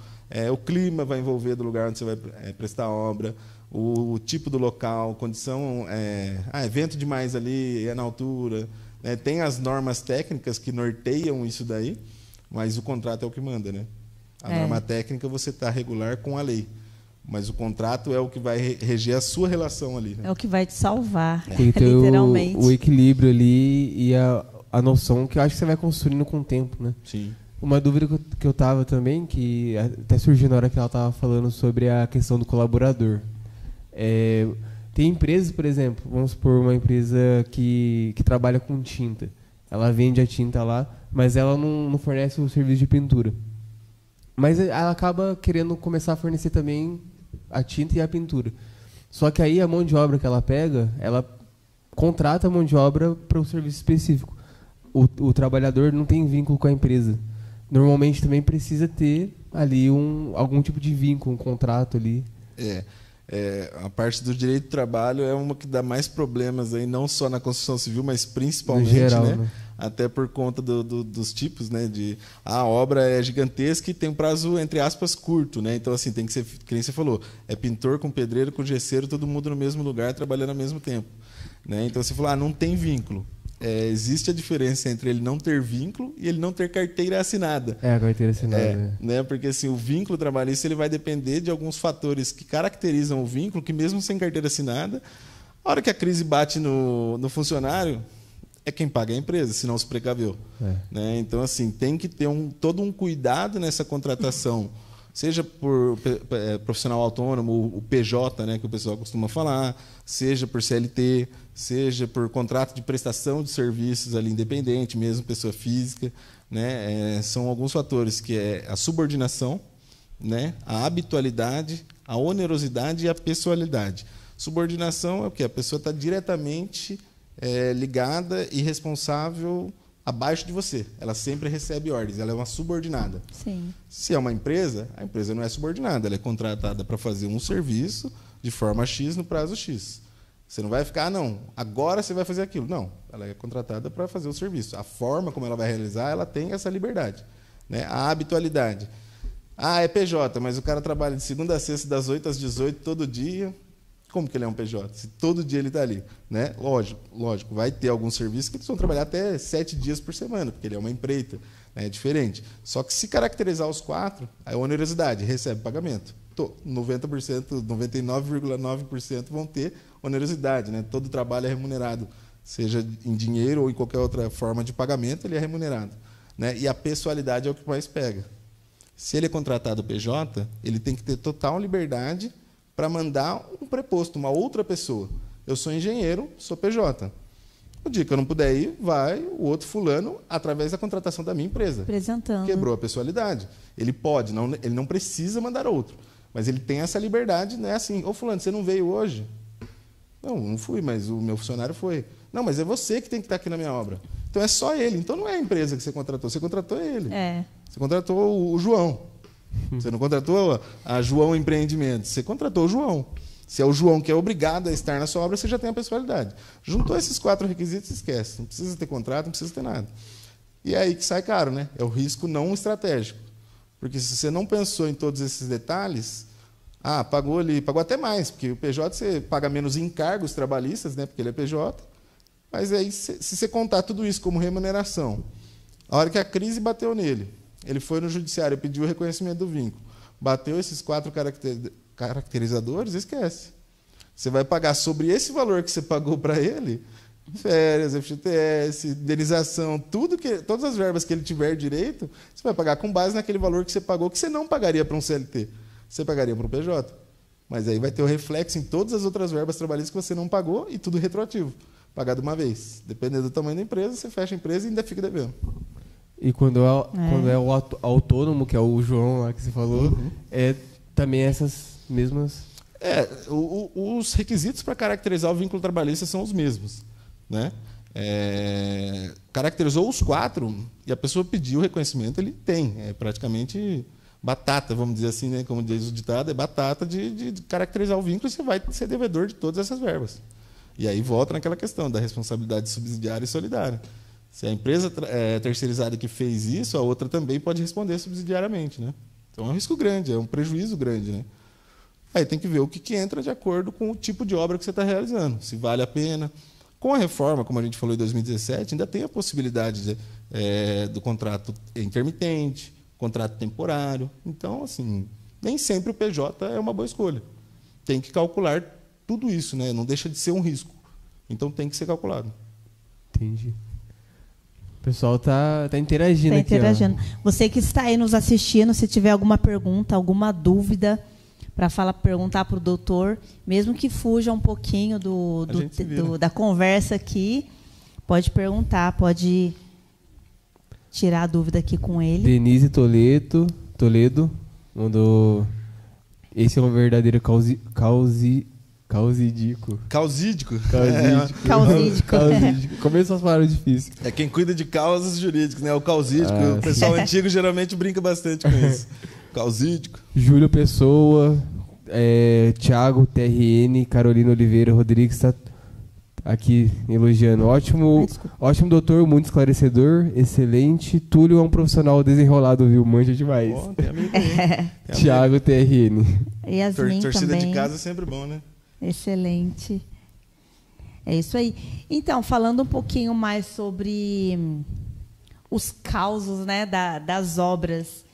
Speaker 2: o clima vai envolver do lugar onde você vai prestar obra, o tipo do local, condição, vento demais ali, é na altura, né? Tem as normas técnicas que norteiam isso daí, mas o contrato é o que manda, né? A norma técnica você está regular com a lei, mas o contrato é o que vai reger a sua relação ali. Né?
Speaker 3: É o que vai te salvar,
Speaker 1: Tem que ter
Speaker 3: literalmente.
Speaker 1: o equilíbrio ali e a noção que eu acho que você vai construindo com o tempo, né?
Speaker 2: Sim.
Speaker 1: Uma dúvida que eu tava também, que até surgiu na hora que ela tava falando sobre a questão do colaborador. Tem empresas, por exemplo, vamos supor uma empresa que trabalha com tinta. Ela vende a tinta lá, mas ela não fornece o serviço de pintura. Mas ela acaba querendo começar a fornecer também a tinta e a pintura. Só que aí a mão de obra que ela pega, ela contrata a mão de obra para um serviço específico. O trabalhador não tem vínculo com a empresa. Normalmente também precisa ter ali algum tipo de vínculo, um contrato ali.
Speaker 2: A parte do direito do trabalho é uma que dá mais problemas aí, não só na construção civil, mas principalmente,
Speaker 1: no geral,
Speaker 2: né? Até por conta dos tipos, né? A obra é gigantesca e tem um prazo, entre aspas, curto, né? Então, assim, tem que ser, que nem você falou, é pintor com pedreiro, com gesseiro, todo mundo no mesmo lugar, trabalhando ao mesmo tempo. Né? Então, você falou, não tem vínculo. Existe a diferença entre ele não ter vínculo e ele não ter carteira assinada.
Speaker 1: A carteira assinada.
Speaker 2: Né? Porque assim, o vínculo trabalhista ele vai depender de alguns fatores que caracterizam o vínculo, que mesmo sem carteira assinada, a hora que a crise bate no funcionário, é quem paga a empresa, se não se precaveu. Né? Então, assim, tem que ter todo um cuidado nessa contratação, seja por profissional autônomo, o PJ, né, que o pessoal costuma falar, seja por CLT, seja por contrato de prestação de serviços ali independente, mesmo pessoa física. Né? São alguns fatores, que é a subordinação, né, a habitualidade, a onerosidade e a pessoalidade. Subordinação é o quê? A pessoa está diretamente ligada e responsável abaixo de você. Ela sempre recebe ordens, ela é uma subordinada.
Speaker 3: Sim.
Speaker 2: Se é uma empresa, a empresa não é subordinada, ela é contratada para fazer um serviço de forma X no prazo X. Você não vai ficar, não, agora você vai fazer aquilo. Não, ela é contratada para fazer o serviço. A forma como ela vai realizar, ela tem essa liberdade. Né? A habitualidade. É PJ, mas o cara trabalha de segunda a sexta, das 8 às 18, todo dia. Como que ele é um PJ? Se todo dia ele está ali. Né? Lógico, vai ter alguns serviços que eles vão trabalhar até 7 dias por semana, porque ele é uma empreita. Né? É diferente. Só que se caracterizar os 4, a onerosidade, recebe pagamento. 90%, 99,9% vão ter onerosidade. Né? Todo trabalho é remunerado, seja em dinheiro ou em qualquer outra forma de pagamento, ele é remunerado. Né? E a pessoalidade é o que mais pega. Se ele é contratado PJ, ele tem que ter total liberdade para mandar um preposto, uma outra pessoa. Eu sou engenheiro, sou PJ. O dia que eu não puder ir, vai o outro fulano através da contratação da minha empresa.
Speaker 3: Apresentando.
Speaker 2: Quebrou a pessoalidade. Ele pode, ele não precisa mandar outro. Mas ele tem essa liberdade, né? Assim, ô fulano, você não veio hoje? Não fui, mas o meu funcionário foi. Não, mas é você que tem que estar aqui na minha obra. Então é só ele. Então não é a empresa que você contratou ele. Você contratou o João. Você não contratou a João Empreendimentos, você contratou o João. Se é o João que é obrigado a estar na sua obra, você já tem a pessoalidade. Juntou esses 4 requisitos, esquece. Não precisa ter contrato, não precisa ter nada. E é aí que sai caro, né? É o risco não estratégico. Porque se você não pensou em todos esses detalhes, pagou até mais, porque o PJ você paga menos encargos trabalhistas, né? Porque ele é PJ. Mas aí, se você contar tudo isso como remuneração, a hora que a crise bateu nele, ele foi no judiciário e pediu o reconhecimento do vínculo, bateu esses 4 caracterizadores, esquece. Você vai pagar sobre esse valor que você pagou para ele, férias, FGTS, indenização, todas as verbas que ele tiver direito, você vai pagar com base naquele valor que você pagou, que você não pagaria para um CLT, você pagaria para um PJ. Mas aí vai ter o reflexo em todas as outras verbas trabalhistas que você não pagou e tudo retroativo, pagado uma vez. Dependendo do tamanho da empresa, você fecha a empresa e ainda fica devendo.
Speaker 1: E quando é o autônomo, que é o João lá que você falou, é também essas mesmas...
Speaker 2: Os requisitos para caracterizar o vínculo trabalhista são os mesmos, né? Caracterizou os 4 e a pessoa pediu o reconhecimento, ele tem. É praticamente batata, vamos dizer assim, né? Como diz o ditado, é batata de caracterizar o vínculo e você vai ser devedor de todas essas verbas. E aí volta naquela questão da responsabilidade subsidiária e solidária. Se a empresa terceirizada que fez isso, a outra também pode responder subsidiariamente, né? Então é um risco grande, é um prejuízo grande, né? Aí tem que ver o que entra de acordo com o tipo de obra que você está realizando, se vale a pena. Com a reforma, como a gente falou em 2017, ainda tem a possibilidade do contrato intermitente, contrato temporário. Então, assim, nem sempre o PJ é uma boa escolha. Tem que calcular tudo isso, né? Não deixa de ser um risco. Então tem que ser calculado.
Speaker 1: Entendi. O pessoal tá interagindo aqui.
Speaker 3: Interagindo. Você que está aí nos assistindo, se tiver alguma pergunta, alguma dúvida, para perguntar para o doutor, mesmo que fuja um pouquinho da conversa aqui, pode perguntar, pode tirar a dúvida aqui com ele.
Speaker 1: Denise Toledo mandou: esse é um verdadeiro causídico.
Speaker 2: Causídico.
Speaker 1: Começou as palavras difíceis.
Speaker 2: É quem cuida de causas jurídicas, né? O causídico. O pessoal antigo geralmente brinca bastante com isso. Causídico.
Speaker 1: Júlio Pessoa, Thiago TRN, Carolina Oliveira Rodrigues está aqui elogiando. Ótimo doutor, muito esclarecedor, excelente. Túlio é um profissional desenrolado, viu? Manja demais.
Speaker 2: Bom, tem amigo aí.
Speaker 1: Thiago TRN.
Speaker 3: Yasmin
Speaker 2: torcida
Speaker 3: também.
Speaker 2: de casa é sempre bom, né?
Speaker 3: Excelente. É isso aí. Então, falando um pouquinho mais sobre os causos, né, das obras.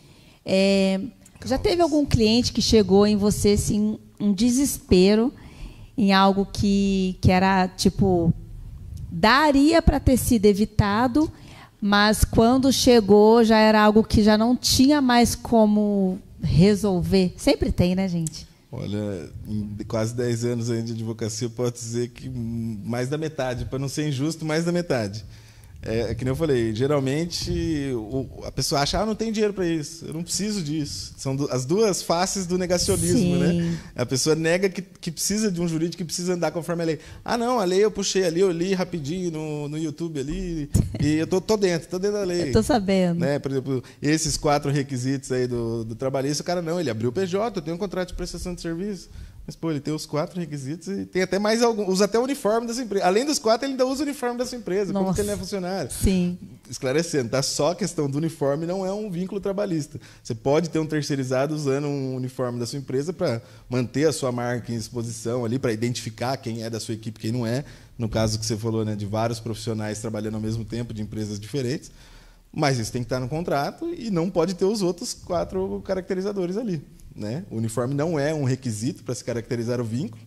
Speaker 3: Já teve algum cliente que chegou em você assim, um desespero em algo que era tipo, daria para ter sido evitado, mas quando chegou já era algo que já não tinha mais como resolver? Sempre tem, né, gente?
Speaker 2: Olha, em quase 10 anos aí de advocacia, eu posso dizer que mais da metade, para não ser injusto, mais da metade. Que nem eu falei, geralmente a pessoa acha, não tem dinheiro para isso, eu não preciso disso. São as duas faces do negacionismo, né? A pessoa nega que precisa de um jurídico, que precisa andar conforme a lei. Não, a lei eu puxei ali, eu li rapidinho no YouTube ali, e eu tô dentro da lei.
Speaker 3: Eu tô sabendo.
Speaker 2: Né? Por exemplo, esses 4 requisitos aí do trabalhista, o cara não, ele abriu o PJ, eu tenho um contrato de prestação de serviço. Mas, ele tem os 4 requisitos e tem até mais alguns. Usa até o uniforme dessa empresa. Além dos 4, ele ainda usa o uniforme dessa empresa. Nossa. Como que ele não é funcionário?
Speaker 3: Sim.
Speaker 2: Esclarecendo, tá? Só a questão do uniforme não é um vínculo trabalhista. Você pode ter um terceirizado usando um uniforme da sua empresa para manter a sua marca em exposição ali, para identificar quem é da sua equipe e quem não é. No caso que você falou, né, de vários profissionais trabalhando ao mesmo tempo, de empresas diferentes. Mas isso tem que estar no contrato e não pode ter os outros 4 caracterizadores ali. Né? O uniforme não é um requisito para se caracterizar o vínculo,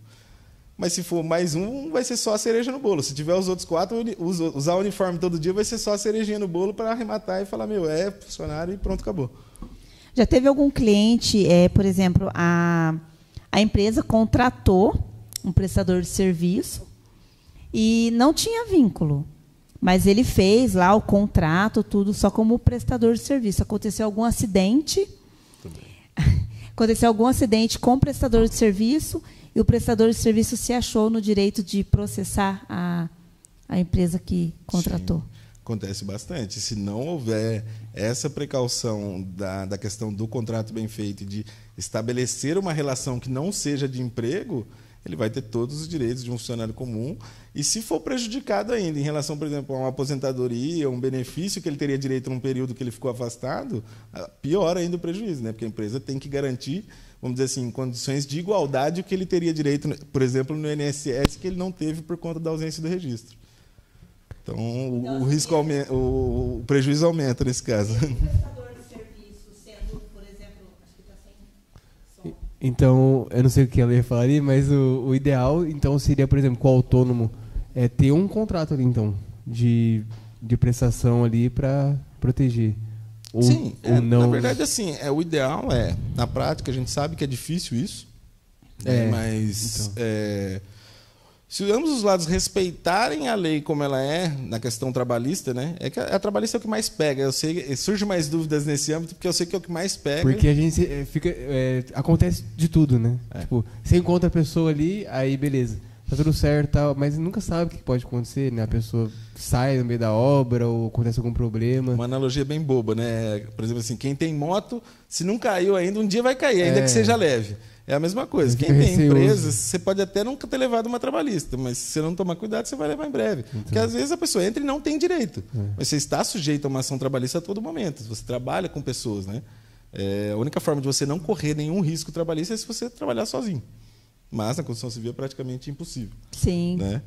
Speaker 2: mas se for mais um, vai ser só a cereja no bolo. Se tiver os outros 4, usar o uniforme todo dia vai ser só a cerejinha no bolo para arrematar e falar, é funcionário e pronto, acabou.
Speaker 3: Já teve algum cliente, por exemplo, a empresa contratou um prestador de serviço e não tinha vínculo. Mas ele fez lá o contrato, tudo, só como prestador de serviço. Aconteceu algum acidente. Aconteceu algum acidente com o prestador de serviço e o prestador de serviço se achou no direito de processar a empresa que contratou.
Speaker 2: Sim, acontece bastante. Se não houver essa precaução da questão do contrato bem feito, de estabelecer uma relação que não seja de emprego, ele vai ter todos os direitos de um funcionário comum. E se for prejudicado ainda em relação, por exemplo, a uma aposentadoria, um benefício que ele teria direito num período que ele ficou afastado, pior ainda o prejuízo, né? Porque a empresa tem que garantir, vamos dizer assim, em condições de igualdade o que ele teria direito, por exemplo, no INSS, que ele não teve por conta da ausência do registro. Então, o risco aumenta, o prejuízo aumenta nesse caso.
Speaker 1: Então, eu não sei o que ela ia falar ali, mas o ideal, então, seria, por exemplo, com o autônomo, ter um contrato ali, então, de prestação ali para proteger.
Speaker 2: Sim,
Speaker 1: ou não.
Speaker 2: Na verdade, assim, o ideal na prática, a gente sabe que é difícil isso, mas então. Se ambos os lados respeitarem a lei como ela é, na questão trabalhista, né? É que a trabalhista é o que mais pega. Eu sei, surge mais dúvidas nesse âmbito, porque eu sei que é o que mais pega.
Speaker 1: Porque a gente fica. Acontece de tudo, né? Tipo, você encontra a pessoa ali, aí beleza. Tá tudo certo, tal, mas nunca sabe o que pode acontecer, né? A pessoa sai no meio da obra ou acontece algum problema.
Speaker 2: Uma analogia bem boba, né? Por exemplo, assim, quem tem moto, se não caiu ainda, um dia vai cair, ainda que seja leve. É a mesma coisa. Quem tem empresa, você pode até nunca ter levado uma trabalhista, mas se você não tomar cuidado, você vai levar em breve. Então. Porque às vezes a pessoa entra e não tem direito. Mas você está sujeito a uma ação trabalhista a todo momento. Você trabalha com pessoas, né? A única forma de você não correr nenhum risco trabalhista é se você trabalhar sozinho. Mas na construção civil é praticamente impossível.
Speaker 3: Sim.
Speaker 2: Né?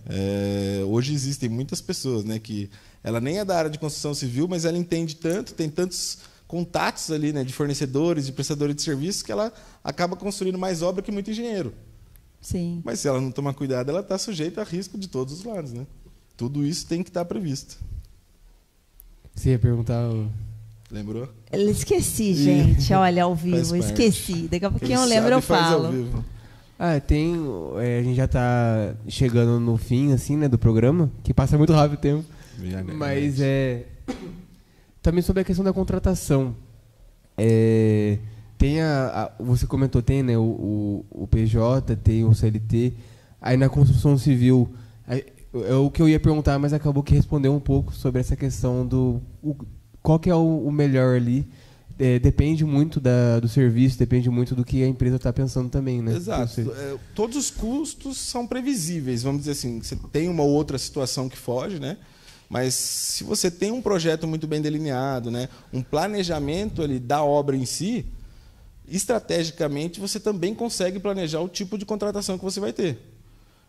Speaker 2: Hoje existem muitas pessoas, né, que ela nem é da área de construção civil, mas ela entende tanto, tem tantos contatos ali, né, de fornecedores, de prestadores de serviços, que ela acaba construindo mais obra que muito engenheiro.
Speaker 3: Sim.
Speaker 2: Mas se ela não tomar cuidado, ela está sujeita a risco de todos os lados, né? Tudo isso tem que estar previsto.
Speaker 1: Você ia perguntar...
Speaker 2: Lembrou?
Speaker 3: Eu esqueci, gente. Olha, ao vivo, esqueci. Daqui a pouquinho eu lembro, eu falo.
Speaker 2: Ao vivo.
Speaker 1: A gente já está chegando no fim, assim, né, do programa, que passa muito rápido o tempo. Mas também sobre a questão da contratação. Tem você comentou, tem, né, o PJ, tem o CLT. Aí na construção civil, é o que eu ia perguntar, mas acabou que respondeu um pouco sobre essa questão do qual que é o melhor ali. Depende muito do serviço, depende muito do que a empresa está pensando também, né?
Speaker 2: Exato. Todos os custos são previsíveis, vamos dizer assim. Você tem uma ou outra situação que foge, né? Mas se você tem um projeto muito bem delineado, né, um planejamento ali da obra em si, estrategicamente você também consegue planejar o tipo de contratação que você vai ter.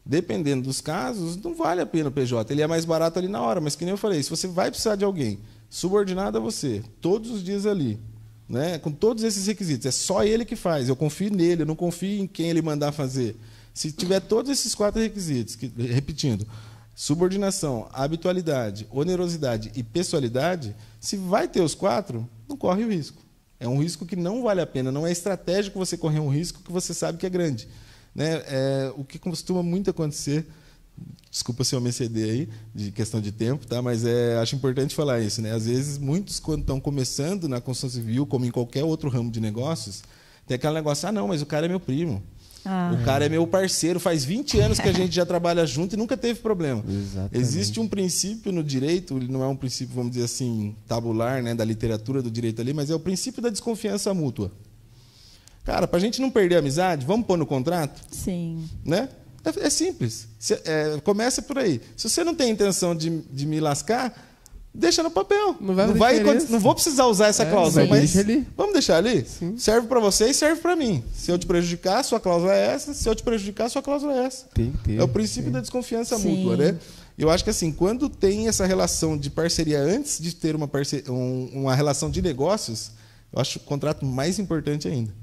Speaker 2: Dependendo dos casos, não vale a pena o PJ. Ele é mais barato ali na hora, mas que nem eu falei, se você vai precisar de alguém subordinado a você, todos os dias ali, né, com todos esses requisitos, é só ele que faz, eu confio nele, eu não confio em quem ele mandar fazer. Se tiver todos esses 4 requisitos, repetindo, subordinação, habitualidade, onerosidade e pessoalidade, se vai ter os 4, não corre o risco. É um risco que não vale a pena, não é estratégico você correr um risco que você sabe que é grande. Né? O que costuma muito acontecer, desculpa se eu me exceder aí, de questão de tempo, tá? Mas acho importante falar isso. Né? Às vezes, muitos, quando estão começando na construção civil, como em qualquer outro ramo de negócios, tem aquele negócio, não, mas o cara é meu primo. O cara é meu parceiro, faz 20 anos que a gente já trabalha junto e nunca teve problema.
Speaker 1: Exatamente.
Speaker 2: Existe um princípio no direito, ele não é um princípio, vamos dizer assim, tabular, né, da literatura do direito ali, mas é o princípio da desconfiança mútua. Cara, para a gente não perder a amizade, vamos pôr no contrato?
Speaker 3: Sim.
Speaker 2: Né? É simples. Começa por aí. Se você não tem intenção de me lascar, deixa no papel. Não vou precisar usar essa cláusula, mas vamos deixar ali? Sim. Serve para você e serve para mim. Se eu te prejudicar, sua cláusula é essa. Se eu te prejudicar, sua cláusula é essa.
Speaker 1: Tem que ter.
Speaker 2: É o princípio da desconfiança mútua, né? Eu acho que assim, quando tem essa relação de parceria antes de ter uma relação de negócios, eu acho o contrato mais importante ainda.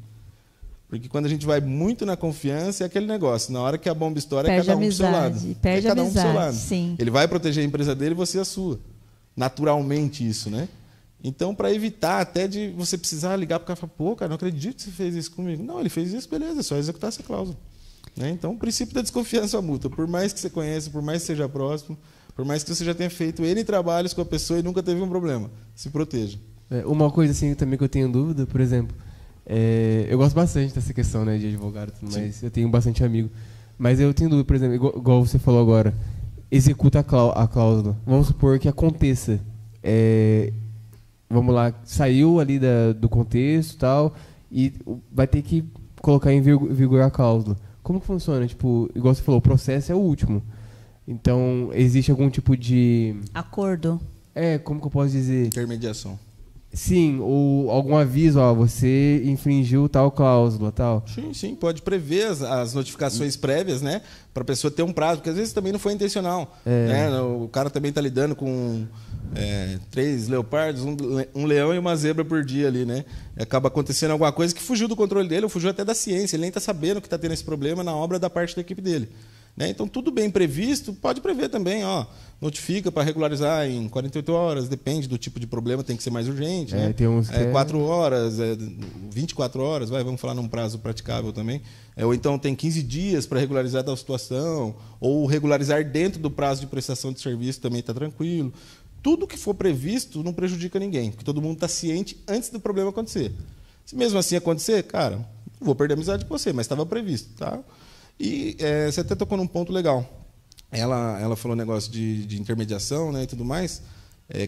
Speaker 2: Porque quando a gente vai muito na confiança, é aquele negócio. Na hora que a bomba estoura, é cada um pro seu lado.
Speaker 3: Perde
Speaker 2: cada um pro seu lado.
Speaker 3: Sim.
Speaker 2: Ele vai proteger a empresa dele e você a sua. Naturalmente isso, né? Então, para evitar até de você precisar ligar para o cara e falar, pô, cara, não acredito que você fez isso comigo. Não, ele fez isso, beleza, é só executar essa cláusula. Né? Então, o princípio da desconfiança mútua. Por mais que você conheça, por mais que seja próximo, Por mais que você já tenha feito N trabalhos com a pessoa e nunca teve um problema. Se proteja.
Speaker 1: Uma coisa assim também que eu tenho dúvida, por exemplo, eu gosto bastante dessa questão, né, de advogado, mas eu tenho bastante amigo. Mas eu tenho dúvida, por exemplo, igual você falou agora, executa a cláusula. Vamos supor que aconteça. Vamos lá, saiu ali do contexto e tal, e vai ter que colocar em vigor a cláusula. Como que funciona? Tipo, igual você falou, o processo é o último. Então, existe algum tipo de...
Speaker 3: Acordo.
Speaker 1: Como que eu posso dizer?
Speaker 2: Intermediação.
Speaker 1: Sim, ou algum aviso, você infringiu tal cláusula, tal.
Speaker 2: Sim, pode prever as notificações prévias, né? Para a pessoa ter um prazo, porque às vezes também não foi intencional. Né? O cara também está lidando com 3 leopardos, um leão e uma zebra por dia ali, né? Acaba acontecendo alguma coisa que fugiu do controle dele, ou fugiu até da ciência. Ele nem está sabendo que está tendo esse problema na obra da parte da equipe dele. Né? Então, tudo bem previsto, pode prever também, notifica para regularizar em 48 horas, depende do tipo de problema, tem que ser mais urgente. Né?
Speaker 1: Tem uns
Speaker 2: 4 horas, 24 horas, vamos falar num prazo praticável também. Ou então tem 15 dias para regularizar da situação, ou regularizar dentro do prazo de prestação de serviço também está tranquilo. Tudo que for previsto não prejudica ninguém, porque todo mundo está ciente antes do problema acontecer. Se mesmo assim acontecer, cara, não vou perder a amizade com você, mas estava previsto, tá? E você até tocou num ponto legal. Ela falou um negócio de intermediação, né, e tudo mais.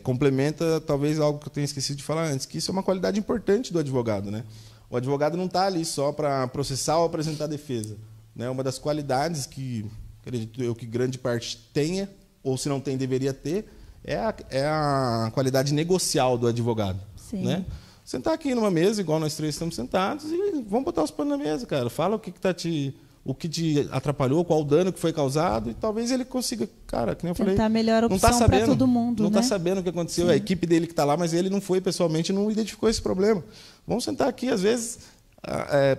Speaker 2: Complementa talvez algo que eu tenha esquecido de falar antes, que isso é uma qualidade importante do advogado. Né? O advogado não está ali só para processar ou apresentar defesa. Né? Uma das qualidades que, acredito eu, que grande parte tenha, ou se não tem, deveria ter, é a qualidade negocial do advogado.
Speaker 3: Sim.
Speaker 2: Né? Sentar aqui numa mesa, igual nós três estamos sentados, e vamos botar os panos na mesa, cara. Fala o que te atrapalhou, qual o dano que foi causado, e talvez ele consiga, cara, que nem eu falei,
Speaker 3: tentar a melhor opção para todo mundo.
Speaker 2: Não
Speaker 3: está
Speaker 2: sabendo o que aconteceu,
Speaker 3: Sim.
Speaker 2: A equipe dele que está lá, mas ele não foi pessoalmente, não identificou esse problema. Vamos sentar aqui, às vezes,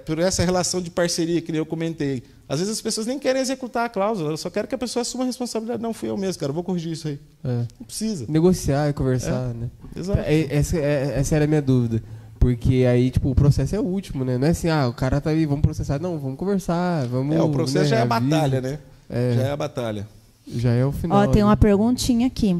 Speaker 2: por essa relação de parceria que nem eu comentei, às vezes as pessoas nem querem executar a cláusula, eu só quero que a pessoa assuma a responsabilidade. Não, fui eu mesmo, cara, eu vou corrigir isso aí. Não precisa.
Speaker 1: Negociar e conversar, né?
Speaker 2: Exato.
Speaker 1: Essa era a minha dúvida. Porque aí, tipo, o processo é o último, né? Não é assim, o cara tá aí, vamos processar. Não, vamos conversar, vamos...
Speaker 2: O processo,
Speaker 1: né,
Speaker 2: já é a batalha, né? Já é a batalha.
Speaker 1: Já é o final.
Speaker 3: Tem uma perguntinha aqui.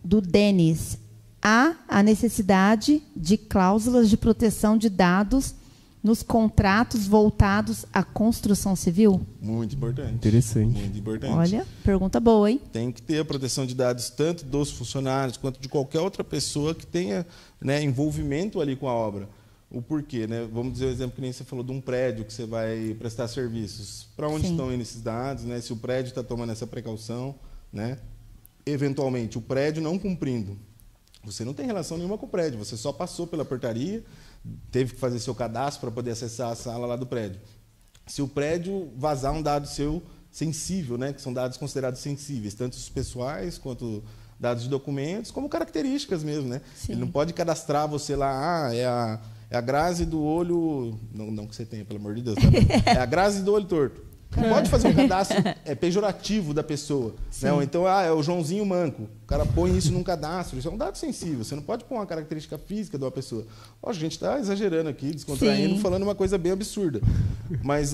Speaker 3: Do Denis. Há a necessidade de cláusulas de proteção de dados nos contratos voltados à construção civil?
Speaker 2: Muito importante.
Speaker 1: Interessante.
Speaker 2: Muito importante.
Speaker 3: Olha, pergunta boa, hein?
Speaker 2: Tem que ter a proteção de dados tanto dos funcionários quanto de qualquer outra pessoa que tenha, né, envolvimento ali com a obra. O porquê, né? Vamos dizer o exemplo que nem você falou de um prédio que você vai prestar serviços. Para onde estão indo esses dados? Né? Se o prédio está tomando essa precaução, né? Eventualmente, o prédio não cumprindo. Você não tem relação nenhuma com o prédio, você só passou pela portaria, teve que fazer seu cadastro para poder acessar a sala lá do prédio. Se o prédio vazar um dado seu sensível, né, que são dados considerados sensíveis, tanto os pessoais quanto dados de documentos, como características mesmo, né? Ele não pode cadastrar você lá, é a Grazi do olho, não que você tenha, pelo amor de Deus, tá? É a Grazi do olho torto. Não pode fazer um cadastro pejorativo da pessoa. Né? Ou então, é o Joãozinho manco. O cara põe isso num cadastro. Isso é um dado sensível. Você não pode pôr uma característica física de uma pessoa. A gente está exagerando aqui, descontraindo, falando uma coisa bem absurda. Mas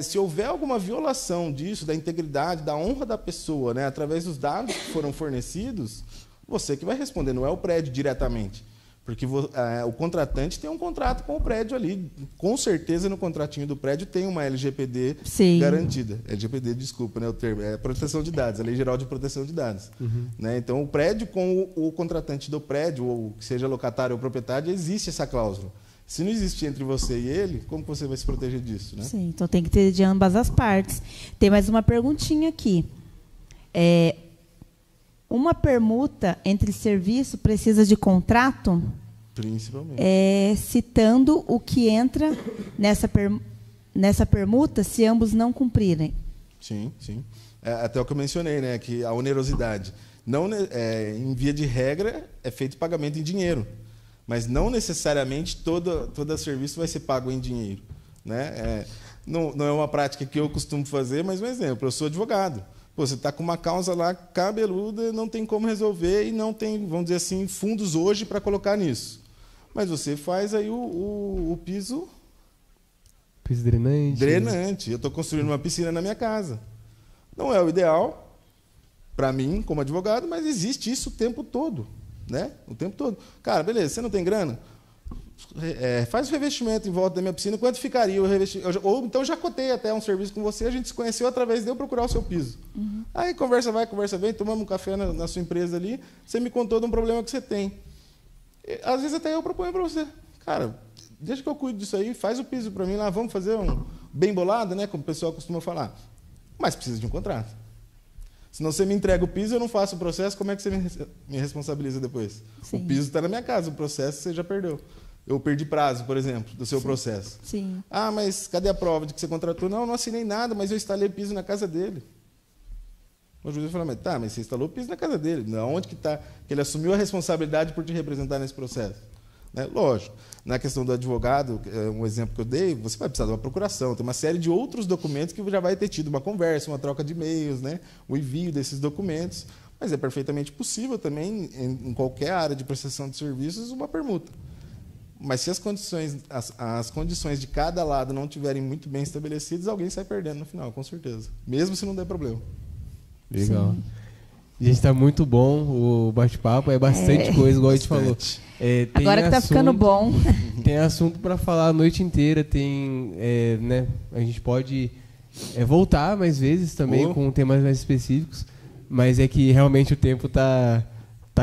Speaker 2: se houver alguma violação disso, da integridade, da honra da pessoa, né, através dos dados que foram fornecidos, você que vai responder, não é o prédio diretamente. Porque o contratante tem um contrato com o prédio ali. Com certeza, no contratinho do prédio tem uma LGPD garantida. LGPD, desculpa, né, o termo. É proteção de dados, a Lei Geral de Proteção de Dados. Né? Então, o prédio com o contratante do prédio, ou que seja locatário ou proprietário, existe essa cláusula. Se não existe entre você e ele, como você vai se proteger disso? Né?
Speaker 3: Sim, então tem que ter de ambas as partes. Tem mais uma perguntinha aqui. Uma permuta entre serviço precisa de contrato?
Speaker 2: Principalmente.
Speaker 3: Citando o que entra nessa permuta se ambos não cumprirem.
Speaker 2: Sim, sim. Até o que eu mencionei, né, que a onerosidade. Não, em via de regra, é feito pagamento em dinheiro. Mas não necessariamente todo serviço vai ser pago em dinheiro. Né? Não é uma prática que eu costumo fazer, mas um exemplo. Eu sou advogado. Você está com uma causa lá cabeluda, não tem como resolver e não tem, vamos dizer assim, fundos hoje para colocar nisso. Mas você faz aí o piso...
Speaker 1: Piso drenante.
Speaker 2: Drenante. Eu estou construindo uma piscina na minha casa. Não é o ideal, para mim, como advogado, mas existe isso o tempo todo, né? O tempo todo. Cara, beleza, você não tem grana? Faz o revestimento em volta da minha piscina, quanto ficaria o revestimento? Ou então já cotei até um serviço com você, a gente se conheceu através de eu procurar o seu piso. Aí conversa vai, conversa vem, tomamos um café na sua empresa ali, você me contou de um problema que você tem. Às vezes até eu proponho para você, cara, deixa que eu cuido disso aí, faz o piso para mim lá, vamos fazer um bem bolado, né, como o pessoal costuma falar. Mas precisa de um contrato. Senão você me entrega o piso, eu não faço o processo, como é que você me responsabiliza depois? Sim. O piso está na minha casa, o processo você já perdeu. Eu perdi prazo, por exemplo, do seu processo.
Speaker 3: Sim.
Speaker 2: Ah, mas cadê a prova de que você contratou? Não, eu não assinei nada, mas eu instalei piso na casa dele. O juiz falou, mas você instalou o piso na casa dele. Onde que está? Que ele assumiu a responsabilidade por te representar nesse processo. Né? Lógico, na questão do advogado, um exemplo que eu dei, você vai precisar de uma procuração, tem uma série de outros documentos que já vai ter tido uma conversa, uma troca de e-mails, né? O envio desses documentos, mas é perfeitamente possível também, em qualquer área de prestação de serviços, uma permuta. Mas se as condições de cada lado não estiverem muito bem estabelecidas, alguém sai perdendo no final, com certeza. Mesmo se não der problema.
Speaker 1: Legal. Sim. Gente, tá muito bom o bate-papo, é bastante coisa, igual a gente falou.
Speaker 3: Agora que tá ficando bom.
Speaker 1: Tem assunto para falar a noite inteira, né, a gente pode voltar mais vezes também com temas mais específicos, mas é que realmente o tempo tá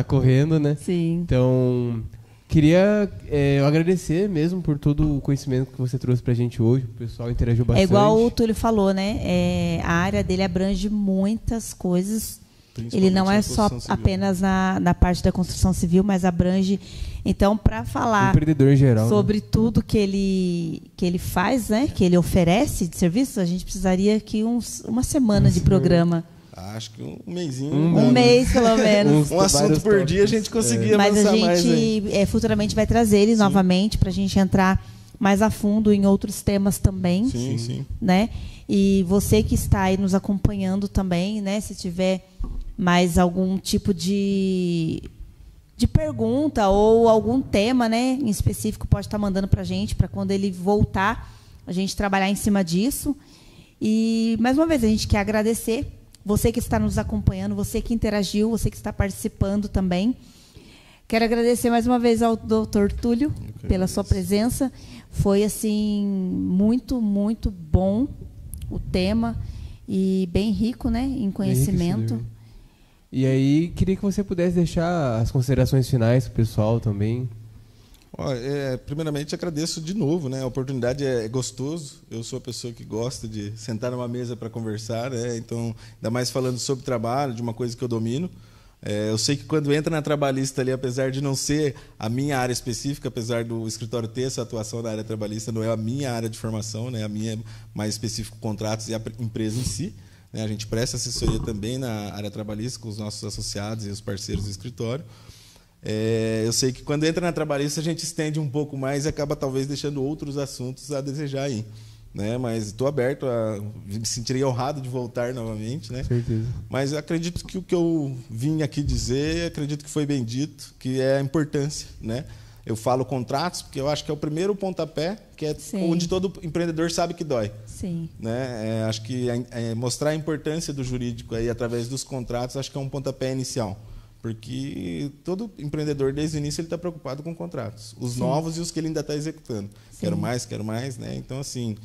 Speaker 1: correndo, né?
Speaker 3: Sim.
Speaker 1: Então, queria eu agradecer mesmo por todo o conhecimento que você trouxe pra gente hoje, o pessoal interagiu bastante.
Speaker 3: É igual o Túlio falou, né? A área dele abrange muitas coisas. Ele não é só apenas na parte da construção civil, mas abrange. Então, para falar
Speaker 1: empreendedor em geral,
Speaker 3: sobre
Speaker 1: né?
Speaker 3: tudo que ele faz, né? Que ele oferece de serviços, a gente precisaria aqui uma semana de programa.
Speaker 2: Acho que um mêsinho.
Speaker 3: Um mês, pelo menos.
Speaker 2: Um assunto por dia a gente conseguia avançar mais.
Speaker 3: Mas a gente futuramente vai trazer ele novamente para a gente entrar mais a fundo em outros temas também.
Speaker 2: Sim, sim.
Speaker 3: Né? E você que está aí nos acompanhando também, né? Se tiver mais algum tipo de pergunta ou algum tema, né, em específico, pode estar mandando para a gente, para quando ele voltar, a gente trabalhar em cima disso. E, mais uma vez, a gente quer agradecer você que está nos acompanhando, você que interagiu, você que está participando também. Quero agradecer mais uma vez ao Dr. Túlio pela sua presença. Foi, assim, muito, muito bom o tema e bem rico, né, em conhecimento.
Speaker 1: E aí, queria que você pudesse deixar as considerações finais para o pessoal também.
Speaker 2: Primeiramente, agradeço de novo, né? A oportunidade é gostoso. Eu sou a pessoa que gosta de sentar numa mesa para conversar, né? Então, ainda mais falando sobre trabalho, de uma coisa que eu domino. Eu sei que quando entra na trabalhista ali, apesar de não ser a minha área específica, apesar do escritório ter essa atuação na área trabalhista, não é a minha área de formação, né? A minha é mais específico contratos e a empresa em si. A gente presta assessoria também na área trabalhista com os nossos associados e os parceiros do escritório. Eu sei que quando entra na trabalhista a gente estende um pouco mais e acaba talvez deixando outros assuntos a desejar aí. Né? Mas estou aberto, me sentirei honrado de voltar novamente. Né?
Speaker 1: Certeza.
Speaker 2: Mas acredito que o que eu vim aqui dizer, acredito que foi bem dito, que é a importância, né? Eu falo contratos porque eu acho que é o primeiro pontapé, que é onde todo empreendedor sabe que dói.
Speaker 3: Sim.
Speaker 2: Né? Acho que mostrar a importância do jurídico aí através dos contratos, acho que é um pontapé inicial. Porque todo empreendedor, desde o início, ele está preocupado com contratos. Os novos e os que ele ainda está executando. Sim. Quero mais. Né? Então, assim,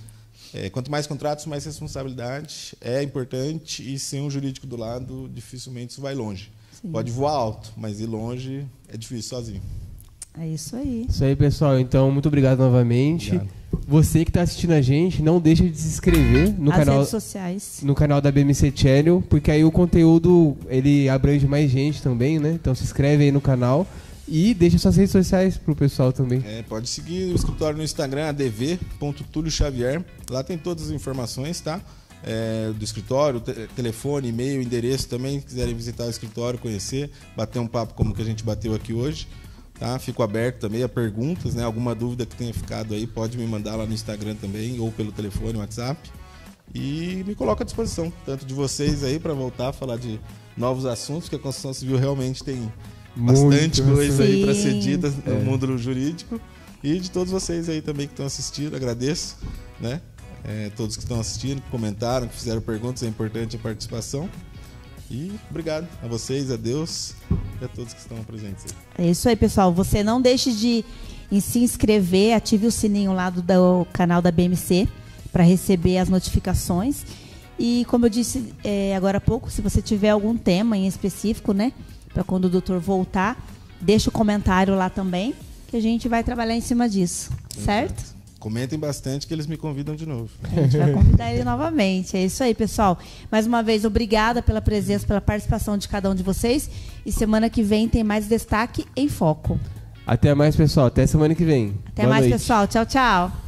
Speaker 2: quanto mais contratos, mais responsabilidade. É importante e sem um jurídico do lado, dificilmente isso vai longe. Sim. Pode voar alto, mas ir longe é difícil sozinho.
Speaker 3: É isso aí.
Speaker 1: Isso aí, pessoal. Então, muito obrigado novamente. Obrigado. Você que está assistindo a gente, não deixe de se inscrever no canal,
Speaker 3: redes sociais.
Speaker 1: No canal da BMC Channel, porque aí o conteúdo ele abrange mais gente também, né? Então se inscreve aí no canal e deixa suas redes sociais pro pessoal também.
Speaker 2: Pode seguir o escritório no Instagram, adv.tulioxavier. Lá tem todas as informações, tá? Do escritório, telefone, e-mail, endereço também. Se quiserem visitar o escritório, conhecer, bater um papo como que a gente bateu aqui hoje. Tá? Fico aberto também a perguntas, né? Alguma dúvida que tenha ficado aí, pode me mandar lá no Instagram também, ou pelo telefone, WhatsApp. E me coloco à disposição, tanto de vocês aí, para voltar a falar de novos assuntos, que a construção civil realmente tem bastante coisa aí para ser dita no mundo jurídico. E de todos vocês aí também que estão assistindo, agradeço, né? Todos que estão assistindo, que comentaram, que fizeram perguntas, é importante a participação. E obrigado a vocês, a Deus e a todos que estão presentes aí.
Speaker 3: É isso aí, pessoal. Você não deixe de se inscrever, ative o sininho lá do canal da BMC para receber as notificações. E como eu disse agora há pouco, se você tiver algum tema em específico, né, para quando o doutor voltar, deixa o comentário lá também, que a gente vai trabalhar em cima disso, certo?
Speaker 2: Comentem bastante que eles me convidam de novo.
Speaker 3: A gente vai convidar ele novamente. É isso aí, pessoal. Mais uma vez, obrigada pela presença, pela participação de cada um de vocês. E semana que vem tem mais Destaque em Foco.
Speaker 1: Até mais, pessoal. Até semana que vem.
Speaker 3: Até
Speaker 1: Boa
Speaker 3: mais,
Speaker 1: noite.
Speaker 3: pessoal. Tchau, tchau.